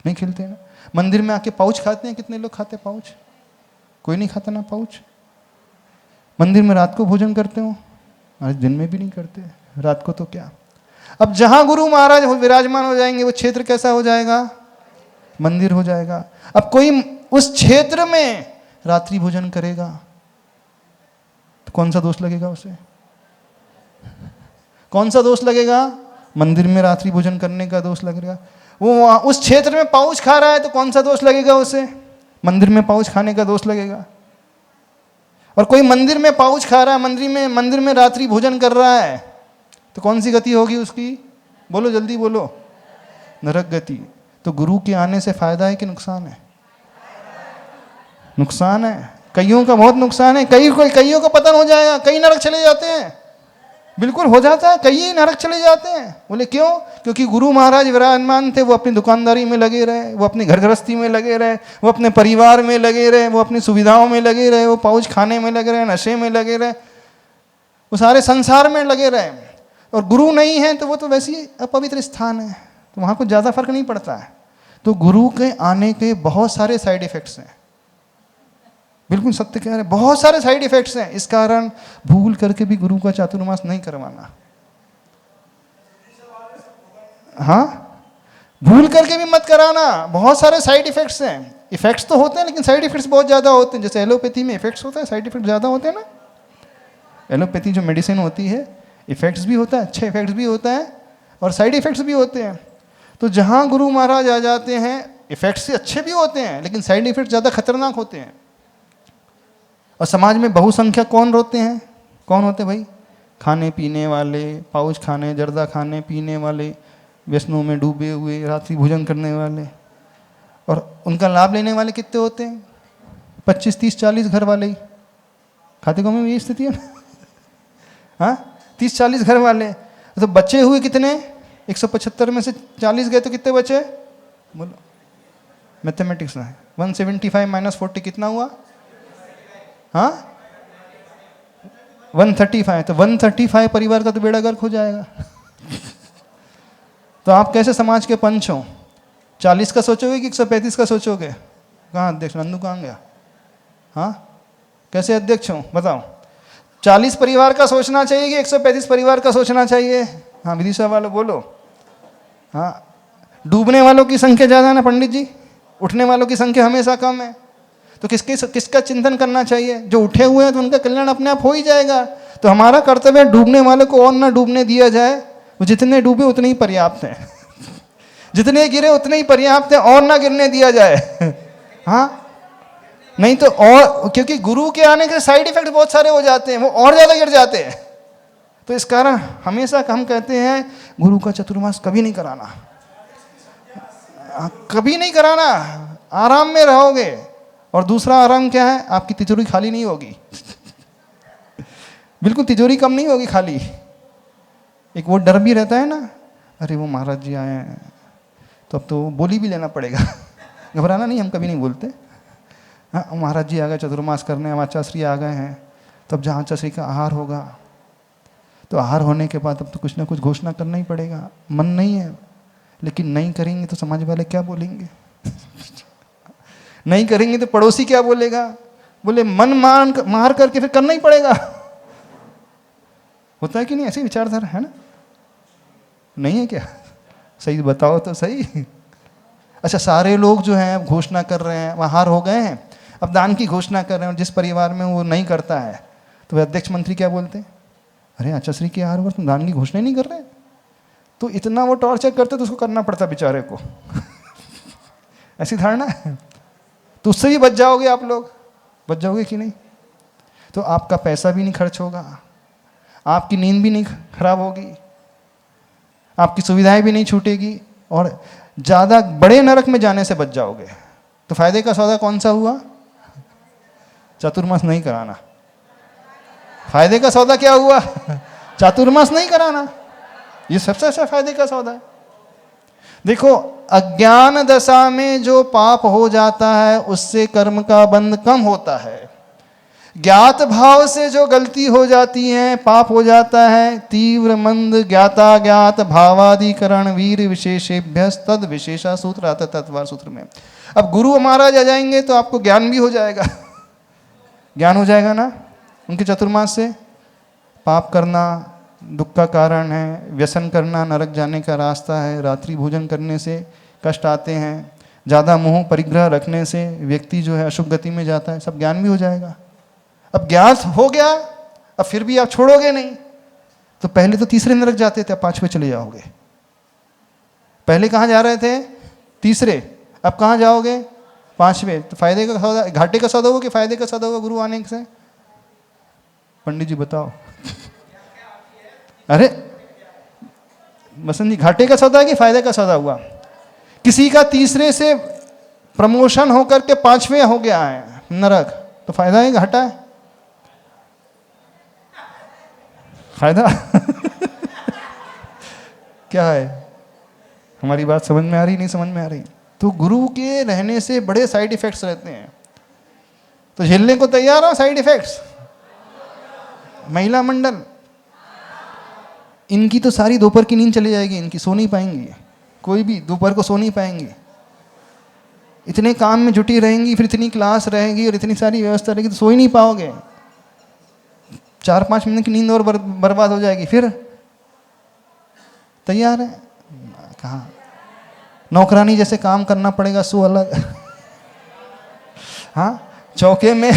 A: नहीं खेलते ना। मंदिर में आके पाउच खाते हैं? कितने लोग खाते पाउच? कोई नहीं खाता ना पाउच। मंदिर में रात को भोजन करते हो? आज दिन में भी नहीं करते, रात को तो क्या। अब जहां गुरु महाराज विराजमान हो जाएंगे वो क्षेत्र कैसा हो जाएगा? मंदिर हो जाएगा। अब कोई उस क्षेत्र में रात्रि भोजन करेगा, कौन सा दोष लगेगा उसे? कौन सा दोष लगेगा? मंदिर में रात्रि भोजन करने का दोष लगेगा। वो उस क्षेत्र में पाउच खा रहा है तो कौन सा दोष लगेगा उसे? मंदिर में पाउच खाने का दोष लगेगा। और कोई मंदिर में पाउच खा रहा है, मंदिर में रात्रि भोजन कर रहा है, तो कौन सी गति होगी उसकी? बोलो जल्दी बोलो। नरक गति। तो गुरु के आने से फायदा है कि नुकसान है? नुकसान है। कईयों का बहुत नुकसान है। कईयों का पतन हो जाएगा, कई नरक चले जाते हैं। बिल्कुल हो जाता है, कई नरक चले जाते हैं। बोले क्यों? क्योंकि गुरु महाराज विराजमान थे, वो अपनी दुकानदारी में लगे रहे, वो अपनी घर गृहस्थी में लगे रहे, वो अपने परिवार में लगे रहे, वो अपनी सुविधाओं में लगे रहे, वो पाउच खाने में लगे रहे, नशे में लगे रहे, वो सारे संसार में लगे रहे। और गुरु नहीं है तो वो तो वैसे ही अपवित्र स्थान है, तो वहाँ कुछ ज़्यादा फर्क नहीं पड़ता है। तो गुरु के आने के बहुत सारे साइड इफ़ेक्ट्स हैं। बिल्कुल सत्य कह रहे हैं, बहुत सारे साइड इफेक्ट्स हैं। इस कारण भूल करके भी गुरु का चातुर्मास नहीं करवाना। हाँ, भूल करके भी मत कराना। बहुत सारे साइड इफेक्ट्स हैं। इफेक्ट्स तो होते हैं लेकिन साइड इफेक्ट्स बहुत ज़्यादा होते हैं। जैसे एलोपैथी में इफेक्ट्स होता है, साइड इफेक्ट ज़्यादा होते हैं ना। एलोपैथी जो मेडिसिन होती है, इफेक्ट्स भी होता है, अच्छे इफेक्ट्स भी होता है और साइड इफेक्ट्स भी होते हैं। तो जहाँ गुरु महाराज आ जाते हैं, इफेक्ट्स से अच्छे भी होते हैं लेकिन साइड इफेक्ट्स ज़्यादा खतरनाक होते हैं। और समाज में बहुसंख्यक कौन होते हैं? कौन होते भाई? खाने पीने वाले, पाउच खाने, जर्दा खाने पीने वाले, व्यसनों में डूबे हुए, रात्रि भोजन करने वाले। और उनका लाभ लेने वाले कितने होते हैं? 25, 30, 40 घर वाले ही। खाते गाँव में यही स्थिति है ना। हाँ, 30, 40 घर वाले। तो बचे हुए कितने? 175 में से 40 गए तो कितने बचे? बोलो मैथमेटिक्स ना। 175 माइनस 40 कितना हुआ? हाँ, 135। तो 135 परिवार का तो बेड़ा गर्क हो जाएगा। तो आप कैसे समाज के पंच हो? 40 का सोचोगे कि 135 का सोचोगे? कहाँ अध्यक्ष नंदू कहाँ गया? हाँ, कैसे अध्यक्ष हो बताओ? 40 परिवार का सोचना चाहिए कि 135 परिवार का सोचना चाहिए? हाँ, विदिशा वालों बोलो। हाँ, डूबने वालों की संख्या ज़्यादा ना पंडित जी, उठने वालों की संख्या हमेशा कम है। तो किसका चिंतन करना चाहिए? जो उठे हुए हैं तो उनका कल्याण अपने आप हो ही जाएगा। तो हमारा कर्तव्य है डूबने वालों को और ना डूबने दिया जाए। वो जितने डूबे उतने ही पर्याप्त हैं। जितने गिरे उतने ही पर्याप्त है, और ना गिरने दिया जाए। हाँ, नहीं तो और, क्योंकि गुरु के आने के साइड इफेक्ट बहुत सारे हो जाते हैं, वो और ज़्यादा गिर जाते हैं। तो इस कारण हमेशा हम कहते हैं गुरु का चतुर्मास कभी नहीं कराना, कभी नहीं कराना। आराम में रहोगे। और दूसरा आराम क्या है? आपकी तिजोरी खाली नहीं होगी। बिल्कुल तिजोरी कम नहीं होगी खाली। एक वो डर भी रहता है ना, अरे वो महाराज जी आए हैं तो अब तो बोली भी लेना पड़ेगा। घबराना नहीं, हम कभी नहीं बोलते। हाँ, महाराज जी आ गए चतुर्मास करने, आचार्य आ गए हैं, तब जहाँ आचार्य का आहार होगा, तो आहार होने के बाद अब तो कुछ ना कुछ घोषणा करना ही पड़ेगा। मन नहीं है, लेकिन नहीं करेंगे तो समाज वाले क्या बोलेंगे? नहीं करेंगे तो पड़ोसी क्या बोलेगा? बोले मन मार करके फिर करना ही पड़ेगा। होता है कि नहीं? ऐसी विचारधारा है ना? नहीं है क्या? सही बताओ तो सही। अच्छा, सारे लोग जो हैं घोषणा कर रहे हैं, वहाँ हार हो गए हैं, अब दान की घोषणा कर रहे हैं, और जिस परिवार में वो नहीं करता है तो वे अध्यक्ष मंत्री क्या बोलते हैं? अरे आचार्य के हार पर तुम दान की घोषणा ही नहीं कर रहे। तो इतना वो टॉर्चर करते तो उसको करना पड़ता बेचारे को। ऐसी धारणा है। तो उससे भी बच जाओगे आप लोग, बच जाओगे कि नहीं? तो आपका पैसा भी नहीं खर्च होगा, आपकी नींद भी नहीं खराब होगी, आपकी सुविधाएं भी नहीं छूटेगी, और ज़्यादा बड़े नरक में जाने से बच जाओगे। तो फायदे का सौदा कौन सा हुआ? चतुर्मास नहीं कराना। फायदे का सौदा क्या हुआ? चातुर्मास नहीं कराना। ये सबसे अच्छा फायदे का सौदा है। देखो, अज्ञान दशा में जो पाप हो जाता है उससे कर्म का बंध कम होता है। ज्ञात भाव से जो गलती हो जाती है, पाप हो जाता है, तीव्र मंद ज्ञाता ज्ञात भावाधिकरण वीर विशेषेभ्य तद विशेषा सूत्र आता तत्वार सूत्र में। अब गुरु महाराज आ जाएंगे तो आपको ज्ञान भी हो जाएगा। ज्ञान हो जाएगा ना उनके चतुर्मास से। पाप करना दुख का कारण है, व्यसन करना नरक जाने का रास्ता है, रात्रि भोजन करने से कष्ट आते हैं, ज़्यादा मोह परिग्रह रखने से व्यक्ति जो है अशुभ गति में जाता है, सब ज्ञान भी हो जाएगा। अब ज्ञात हो गया, अब फिर भी आप छोड़ोगे नहीं, तो पहले तो तीसरे नरक जाते थे, अब 5वें चले जाओगे। पहले कहाँ जा रहे थे? तीसरे, अब कहाँ जाओगे? 5वें। तो फायदे का सौदा, घाटे का सौदा होगा कि फायदे का सौदा होगा गुरु आने से? पंडित जी बताओ। अरे बसंत जी, घाटे का सौदा है कि फायदे का सौदा हुआ? किसी का तीसरे से प्रमोशन होकर के 5वें हो गया है नरक, तो फायदा है घाटा है? फायदा। क्या है? हमारी बात समझ में आ रही? नहीं समझ में आ रही? तो गुरु के रहने से बड़े साइड इफेक्ट्स रहते हैं, तो झेलने को तैयार हो साइड इफेक्ट्स? महिला मंडल, इनकी तो सारी दोपहर की नींद चली जाएगी, इनकी सो नहीं पाएंगी, कोई भी दोपहर को सो नहीं पाएंगी, इतने काम में जुटी रहेंगी, फिर इतनी क्लास रहेगी और इतनी सारी व्यवस्था रहेगी, तो सो ही नहीं पाओगे। 4-5 मिनट की नींद और बर्बाद हो जाएगी। फिर तैयार है? कहाँ? नौकरानी जैसे काम करना पड़ेगा, सो अलग। हाँ, चौके में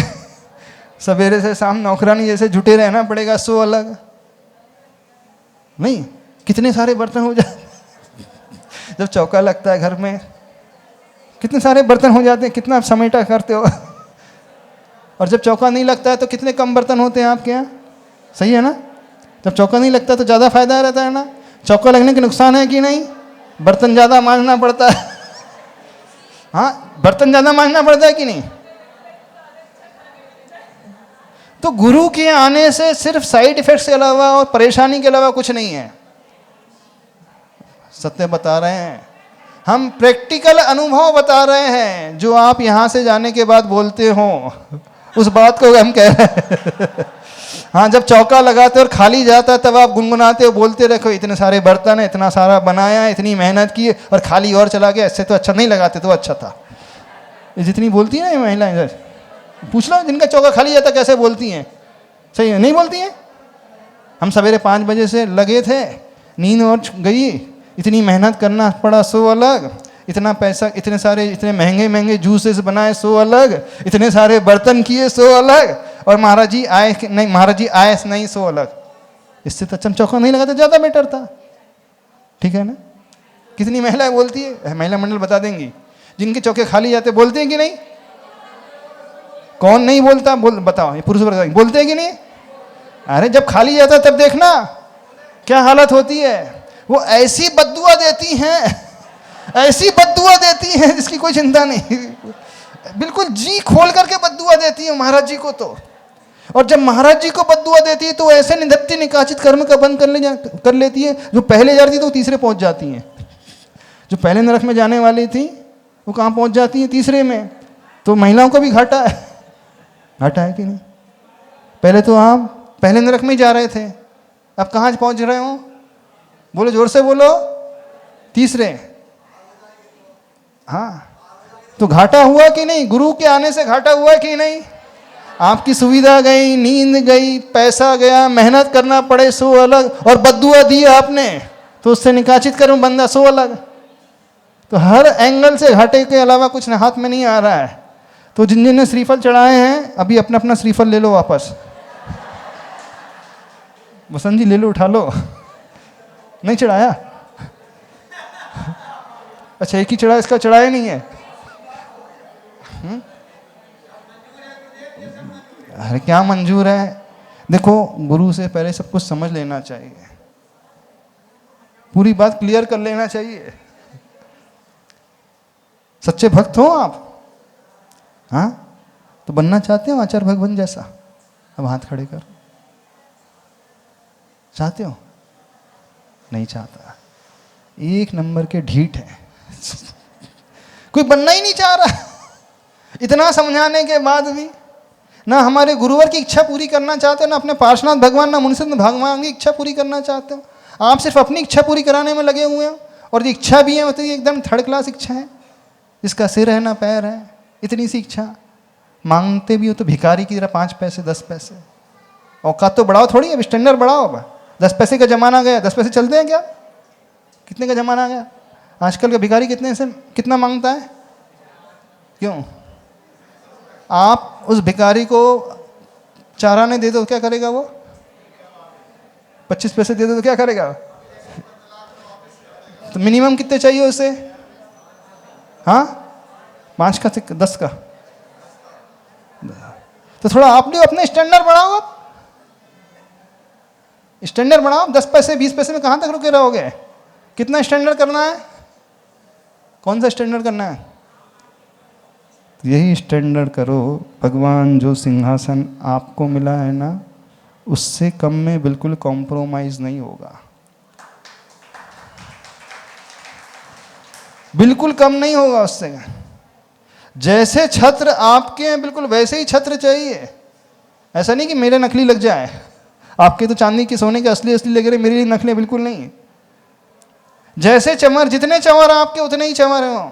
A: सवेरे से शाम नौकरानी जैसे जुटे रहना पड़ेगा, सो अलग। नहीं, कितने सारे बर्तन हो जाते जब चौका लगता है घर में, कितने सारे बर्तन हो जाते हैं, कितना समेटा करते हो। और जब चौका नहीं लगता है तो कितने कम बर्तन होते हैं आपके यहाँ, सही है ना? जब चौका नहीं लगता तो ज़्यादा फायदा रहता है ना? चौका लगने के नुकसान है कि नहीं? बर्तन ज़्यादा मांजना पड़ता है। हाँ, बर्तन ज़्यादा मांजना पड़ता है कि नहीं? तो गुरु के आने से सिर्फ साइड इफेक्ट्स के अलावा और परेशानी के अलावा कुछ नहीं है। सत्य बता रहे हैं हम, प्रैक्टिकल अनुभव बता रहे हैं। जो आप यहां से जाने के बाद बोलते हो उस बात को हम कह रहे हैं। हाँ, जब चौका लगाते और खाली जाता है तब आप गुनगुनाते हो, बोलते रखो इतने सारे बर्तन है, इतना सारा बनाया, इतनी मेहनत की और खाली और चला गया, इससे तो अच्छा नहीं लगाते तो अच्छा था। ये जितनी बोलती है ना ये महिलाएं, इधर पूछ लो जिनका चौका खाली जाता कैसे बोलती हैं? सही है, नहीं बोलती हैं? हम सवेरे 5 बजे से लगे थे, नींद और गई, इतनी मेहनत करना पड़ा, सो अलग, इतना पैसा, इतने सारे इतने महंगे महंगे जूसेस बनाए, सो अलग, इतने सारे बर्तन किए, सो अलग, और महाराज जी आए नहीं, महाराज जी आए नहीं, सो अलग। इससे तो अच्छा चौका नहीं लगाता, ज़्यादा बेटर था। ठीक है ना? कितनी महिलाएं बोलती है? महिला मंडल बता देंगी जिनके चौके खाली जाते, बोलते हैं कि नहीं? कौन नहीं बोलता? बताओ, ये पुरुष वर्ग बोलते हैं कि नहीं? अरे जब खाली जाता तब देखना क्या हालत होती है। वो ऐसी बद्दुआ देती हैं, ऐसी बद्दुआ देती हैं जिसकी कोई चिंता नहीं, बिल्कुल जी खोल करके बद्दुआ देती है महाराज जी को। तो और जब महाराज जी को बद्दुआ देती है तो ऐसे निधत्ति निकाचित कर्म का बंद कर लेती है। जो पहले जा रही थी तो तीसरे पहुंच जाती हैं, जो पहले नरक में जाने वाली थी वो कहाँ पहुंच जाती है? तीसरे में। तो महिलाओं को भी घाटा है, घाटा है कि नहीं? पहले तो आप पहले नरक में ही जा रहे थे, अब कहाँ पहुंच रहे हो? बोलो, जोर से बोलो। तीसरे। हाँ, तो घाटा हुआ कि नहीं? गुरु के आने से घाटा हुआ कि नहीं? आपकी सुविधा गई, नींद गई, पैसा गया, मेहनत करना पड़े, सो अलग, और बद्दुआ दी आपने तो उससे निकाचित करूं बंदा, सो अलग। तो हर एंगल से घाटे के अलावा कुछ हाथ में नहीं आ रहा है। तो जिन जिन ने श्रीफल चढ़ाए हैं अभी अपना अपना श्रीफल ले लो वापस। बसंत जी ले लो, उठा लो। नहीं चढ़ाया? अच्छा, एक ही चढ़ा, इसका चढ़ाया नहीं है? अरे क्या मंजूर है? देखो, गुरु से पहले सब कुछ समझ लेना चाहिए, पूरी बात क्लियर कर लेना चाहिए। सच्चे भक्त हो आप? हाँ, तो बनना चाहते हो आचार्य भगवान जैसा? अब हाथ खड़े कर। चाहते हो? नहीं चाहता, एक नंबर के ढीठ है। कोई बनना ही नहीं चाह रहा। इतना समझाने के बाद भी ना हमारे गुरुवर की इच्छा पूरी करना चाहते हो, ना अपने पार्षनाथ भगवान, ना मुनिषद भगवान की इच्छा पूरी करना चाहते हो। आप सिर्फ अपनी इच्छा पूरी कराने में लगे हुए हो, और जो इच्छा भी है वो तो एकदम थर्ड क्लास इच्छा है, जिसका सिर है ना पैर है, इतनी सी इच्छा। मांगते भी हो तो भिखारी की तरह 5 पैसे 10 पैसे। औकात तो बढ़ाओ थोड़ी, अब स्टैंडर्ड बढ़ाओ। अब 10 पैसे का जमाना गया, 10 पैसे चलते हैं क्या? कितने का जमाना गया? आजकल का भिखारी कितने से कितना मांगता है? क्यों? आप उस भिखारी को चारा नहीं दे दो क्या करेगा वो? 25 पैसे दे दो तो क्या करेगा? तो मिनिमम कितने चाहिए उसे? हाँ, 5 का 10 का। तो थोड़ा आप भी अपने स्टैंडर्ड बढ़ाओ, आप स्टैंडर्ड बढ़ाओ। 10 पैसे 20 पैसे में कहां तक रुके रहोगे? कितना स्टैंडर्ड करना है? कौन सा स्टैंडर्ड करना है? यही स्टैंडर्ड करो। भगवान जो सिंहासन आपको मिला है ना, उससे कम में बिल्कुल कॉम्प्रोमाइज नहीं होगा, बिल्कुल कम नहीं होगा उससे। जैसे छत्र आपके हैं बिल्कुल वैसे ही छत्र चाहिए। ऐसा नहीं कि मेरे नकली लग जाए, आपके तो चांदी के सोने के असली असली लग रहे, मेरे लिए नकली बिल्कुल नहीं। जैसे चमर, जितने चमर आपके उतने ही चमर हो,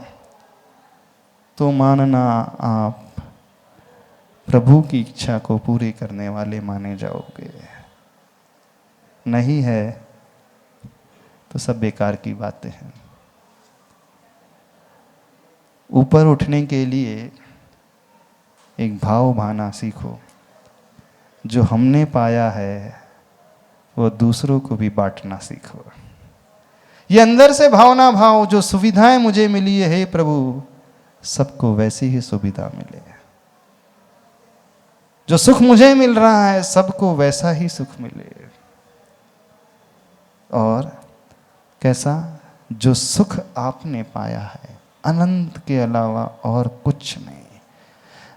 A: तो मानना आप प्रभु की इच्छा को पूरी करने वाले माने जाओगे। नहीं है तो सब बेकार की बातें हैं। ऊपर उठने के लिए एक भाव भाना सीखो। जो हमने पाया है वो दूसरों को भी बांटना सीखो। ये अंदर से भावना भाव, जो सुविधाएं मुझे मिली है, हे प्रभु सबको वैसी ही सुविधा मिले। जो सुख मुझे मिल रहा है सबको वैसा ही सुख मिले। और कैसा? जो सुख आपने पाया है अनंत के अलावा और कुछ नहीं।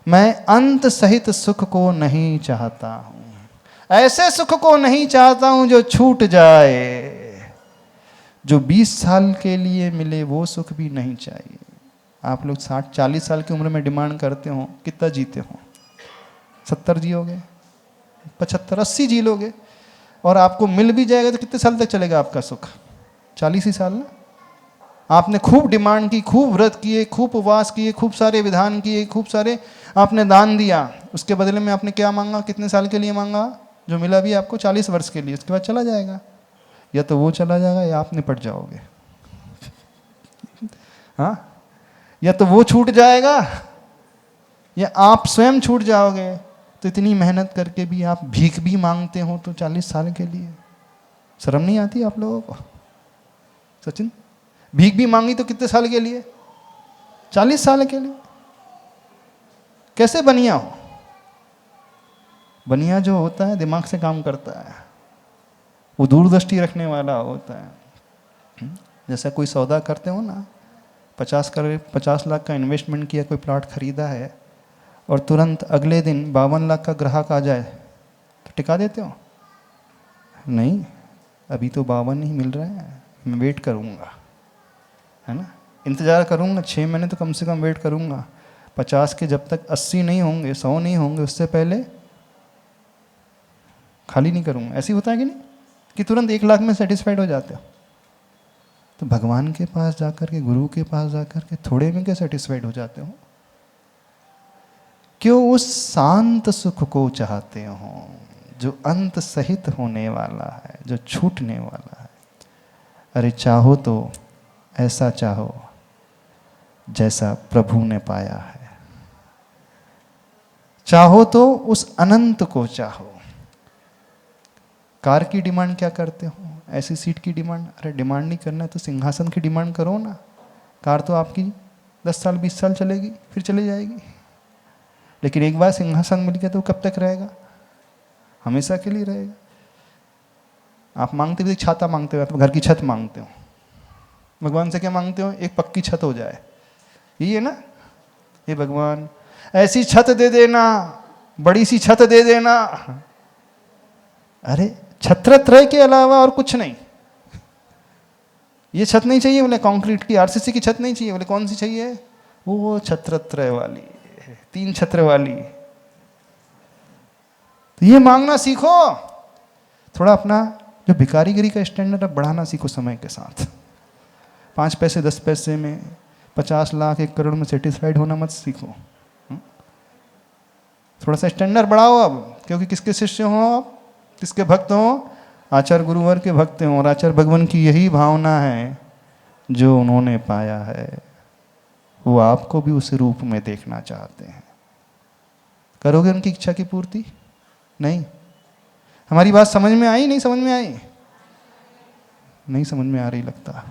A: मैं अंत सहित सुख को नहीं चाहता हूं। ऐसे सुख को नहीं चाहता हूं जो छूट जाए। जो 20 साल के लिए मिले वो सुख भी नहीं चाहिए। आप लोग 60-40 साल की उम्र में डिमांड करते हो, कितना जीते हो? 70 जियोगे, 75-80 जी लोगे, और आपको मिल भी जाएगा तो कितने साल तक चलेगा आपका सुख? 40 ही साल ना। आपने खूब डिमांड की, खूब व्रत किए, खूब उपवास किए, खूब सारे विधान किए, खूब सारे आपने दान दिया, उसके बदले में आपने क्या मांगा? कितने साल के लिए मांगा? जो मिला भी आपको 40 वर्ष के लिए, उसके बाद चला जाएगा। या तो वो चला जाएगा या आप निपट जाओगे। हाँ, या तो वो छूट जाएगा या आप स्वयं छूट जाओगे। तो इतनी मेहनत करके भी आप भीख भी मांगते हो तो 40 साल के लिए, शर्म नहीं आती आप लोगों को? सचिन, भीख भी मांगी तो कितने साल के लिए? 40 साल के लिए। कैसे बनिया हो? बनिया जो होता है दिमाग से काम करता है, वो दूरदृष्टि रखने वाला होता है। जैसा कोई सौदा करते हो ना, 50 लाख का इन्वेस्टमेंट किया, कोई प्लॉट खरीदा है और तुरंत अगले दिन 52 लाख का ग्राहक आ जाए तो टिका देते हो? नहीं, अभी तो 52 ही मिल रहा है, मैं वेट करूँगा, है ना, इंतज़ार करूँगा, 6 महीने तो कम से कम वेट करूँगा। 50 के जब तक 80 नहीं होंगे, 100 नहीं होंगे, उससे पहले खाली नहीं करूँगा। ऐसे ही होता है कि नहीं, कि तुरंत 1 लाख में सेटिस्फाइड हो जाते हो? तो भगवान के पास जाकर के, गुरु के पास जाकर के थोड़े में क्या सेटिस्फाइड हो जाते हो? क्यों? उस शांत सुख को चाहते हो जो अंत सहित होने वाला है, जो छूटने वाला है। अरे चाहो तो ऐसा चाहो जैसा प्रभु ने पाया है। चाहो तो उस अनंत को चाहो। कार की डिमांड क्या करते हो? ऐसी सीट की डिमांड? अरे डिमांड नहीं करना है तो सिंहासन की डिमांड करो ना। कार तो आपकी 10 साल 20 साल चलेगी, फिर चली जाएगी। लेकिन एक बार सिंहासन मिल गया तो कब तक रहेगा? हमेशा के लिए रहेगा। आप मांगते भी छाता मांगते हो, तो घर की छत मांगते हो। भगवान से क्या मांगते हो? एक पक्की छत हो जाए, यही है ना। ये भगवान ऐसी छत दे देना, बड़ी सी छत दे देना। अरे छत्रत्रय के अलावा और कुछ नहीं। ये छत नहीं चाहिए बोले कंक्रीट की, आरसीसी की छत नहीं चाहिए बोले कौन सी चाहिए? वो छत्रत्रय वाली, 3 छत्र वाली। तो ये मांगना सीखो। थोड़ा अपना जो भिखारीगिरी का स्टैंडर्ड है बढ़ाना सीखो समय के साथ। 5 पैसे 10 पैसे में, 50 लाख 1 करोड़ में सेटिस्फाइड होना मत सीखो। थोड़ा सा स्टैंडर्ड बढ़ाओ अब, क्योंकि किसके शिष्य हो आप? किसके भक्त हो? आचार्य गुरुवर के भक्त हो। और आचार्य भगवान की यही भावना है जो उन्होंने पाया है, वो आपको भी उस रूप में देखना चाहते हैं। करोगे उनकी इच्छा की पूर्ति? नहीं। हमारी बात समझ में आई? नहीं समझ में आई? नहीं समझ में आ रही लगता,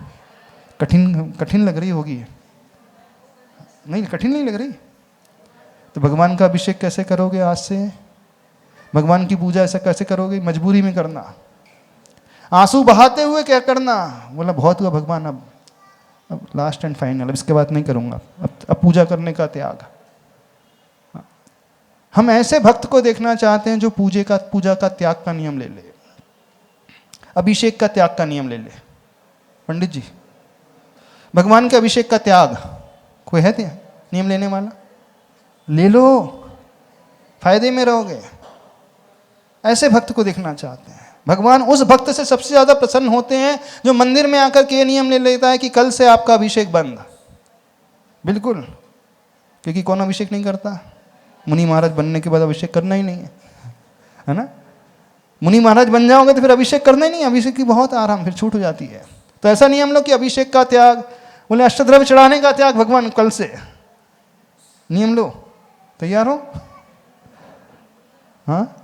A: कठिन कठिन लग रही होगी। नहीं, कठिन नहीं लग रही। तो भगवान का अभिषेक कैसे करोगे आज से? भगवान की पूजा ऐसा कैसे करोगे? मजबूरी में करना, आंसू बहाते हुए क्या करना? बोला बहुत हुआ भगवान, अब लास्ट एंड फाइनल, अब इसके बाद नहीं करूँगा, अब पूजा करने का त्याग। हम ऐसे भक्त को देखना चाहते हैं जो पूजा का त्याग का नियम ले ले, अभिषेक का त्याग का नियम ले ले। पंडित जी, भगवान के अभिषेक का त्याग कोई है क्या नियम लेने वाला? ले लो, फायदे में रहोगे। ऐसे भक्त को देखना चाहते हैं। भगवान उस भक्त से सबसे ज्यादा प्रसन्न होते हैं जो मंदिर में आकर के ये नियम ले लेता है कि कल से आपका अभिषेक बंद। बिल्कुल, क्योंकि कौन अभिषेक नहीं करता? मुनि महाराज बनने के बाद अभिषेक करना ही नहीं है ना? मुनि महाराज बन जाओगे तो फिर अभिषेक करना ही नहीं, अभिषेक की बहुत आराम, फिर छूट हो जाती है। तो ऐसा नियम लो कि अभिषेक का त्याग, बोले अष्टद्रव्य चढ़ाने का त्याग भगवान कल से नियम लो। तैयार हो? हाँ,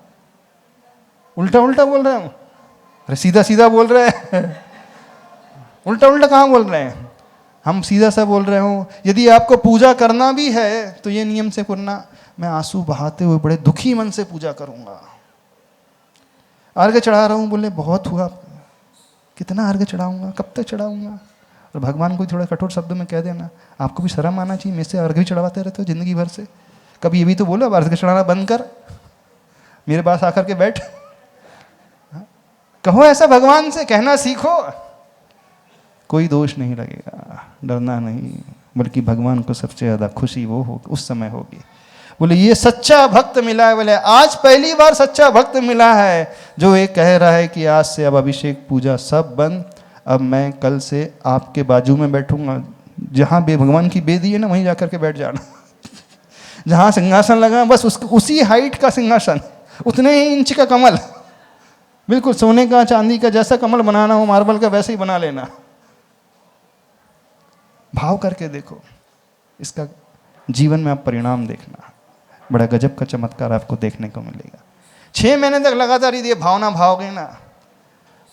A: उल्टा उल्टा बोल रहे हो? अरे सीधा सीधा बोल रहे हैं। उल्टा उल्टा कहाँ बोल रहे हैं? हम सीधा सा बोल रहे हो। यदि आपको पूजा करना भी है तो ये नियम से करना, मैं आंसू बहाते हुए बड़े दुखी मन से पूजा करूंगा। अर्घ चढ़ा रहा हूँ, बोले बहुत हुआ, कितना अर्घ चढ़ाऊंगा, कब तक चढ़ाऊंगा? और भगवान को थोड़ा कठोर शब्द में कह देना, आपको भी शर्म आना चाहिए, मेरे से अर्घ भी चढ़ाते रहते हो जिंदगी भर से, कभी ये भी तो बोलो अब अर्घ चढ़ाना बंद कर, मेरे पास आकर के बैठ। कहो ऐसा भगवान से, कहना सीखो, कोई दोष नहीं लगेगा, डरना नहीं, बल्कि भगवान को सबसे ज्यादा खुशी वो होगी, उस समय होगी। बोले ये सच्चा भक्त मिला है। बोले आज पहली बार सच्चा भक्त मिला है जो ये कह रहा है कि आज से अब अभिषेक पूजा सब बंद, अब मैं कल से आपके बाजू में बैठूंगा, जहाँ भगवान की बेदी है ना वहीं जाकर के बैठ जाना। जहाँ सिंहासन लगा बस उसी हाइट का सिंहासन, उतने ही इंच का कमल, बिल्कुल सोने का चांदी का जैसा कमल बनाना हो मार्बल का वैसे ही बना लेना। भाव करके देखो, इसका जीवन में आप परिणाम देखना, बड़ा गजब का चमत्कार आपको देखने को मिलेगा। 6 महीने तक लगातार यदि भावना भाओगे ना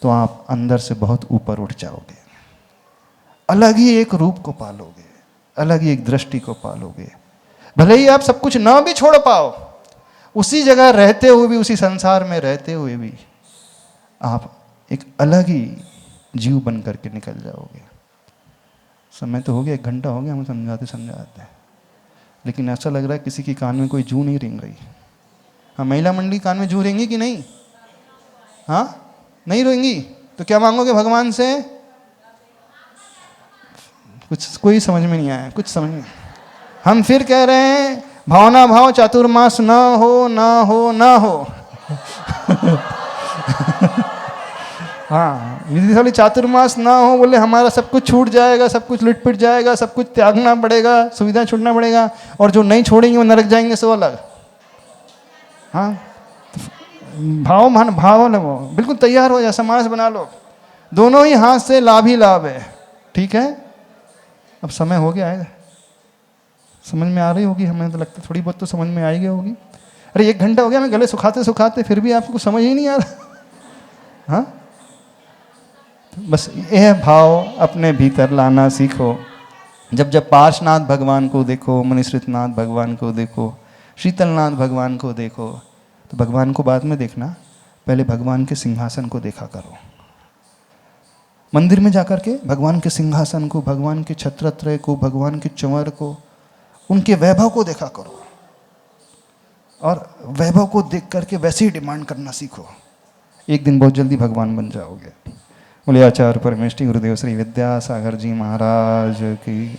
A: तो आप अंदर से बहुत ऊपर उठ जाओगे, अलग ही एक रूप को पालोगे, अलग ही एक दृष्टि को पालोगे। भले ही आप सब कुछ ना भी छोड़ पाओ, उसी जगह रहते हुए भी, उसी संसार में रहते हुए भी आप एक अलग ही जीव बन करके निकल जाओगे। समय तो हो गया, 1 घंटा हो गया हम समझाते, लेकिन ऐसा लग रहा है किसी की कान में कोई जू नहीं रेंग रही। हाँ, महिला मंडली कान में जू रेंगी कि नहीं? हाँ, नहीं रोएंगी तो क्या मांगोगे भगवान से? कुछ कोई समझ में नहीं आया, कुछ समझ में। हम फिर कह रहे हैं भावना भाव चातुर्मास ना हो ना हो ना हो। हाँ, यदि थोड़ी चातुर्मास ना हो, बोले हमारा सब कुछ छूट जाएगा, सब कुछ लुट पिट जाएगा, सब कुछ त्यागना पड़ेगा, सुविधा छूटना पड़ेगा, और जो नहीं छोड़ेंगे वो नरक जाएंगे, सो अलग। हाँ, भाव मान भाव लगो, बिल्कुल तैयार हो जाए, समाज बना लो, दोनों ही हाथ से लाभ ही लाभ है। ठीक है, अब समय हो गया है, समझ में आ रही होगी, हमें तो लगता है थोड़ी बहुत तो समझ में आई गई होगी। अरे 1 घंटा हो गया मैं गले सुखाते सुखाते, फिर भी आपको समझ ही नहीं आ रहा। हाँ, बस यह भाव अपने भीतर लाना सीखो। जब जब पार्श्वनाथ भगवान को देखो, मुनिश्रितनाथ भगवान को देखो, शीतलनाथ भगवान को देखो, तो भगवान को बाद में देखना, पहले भगवान के सिंहासन को देखा करो। मंदिर में जाकर के भगवान के सिंहासन को, भगवान के छत्रत्रय को, भगवान के चंवर को, उनके वैभव को देखा करो, और वैभव को देख करके वैसे ही डिमांड करना सीखो। एक दिन बहुत जल्दी भगवान बन जाओगे। बोले आचार्य परमेष्टि गुरुदेव श्री विद्यासागर जी महाराज की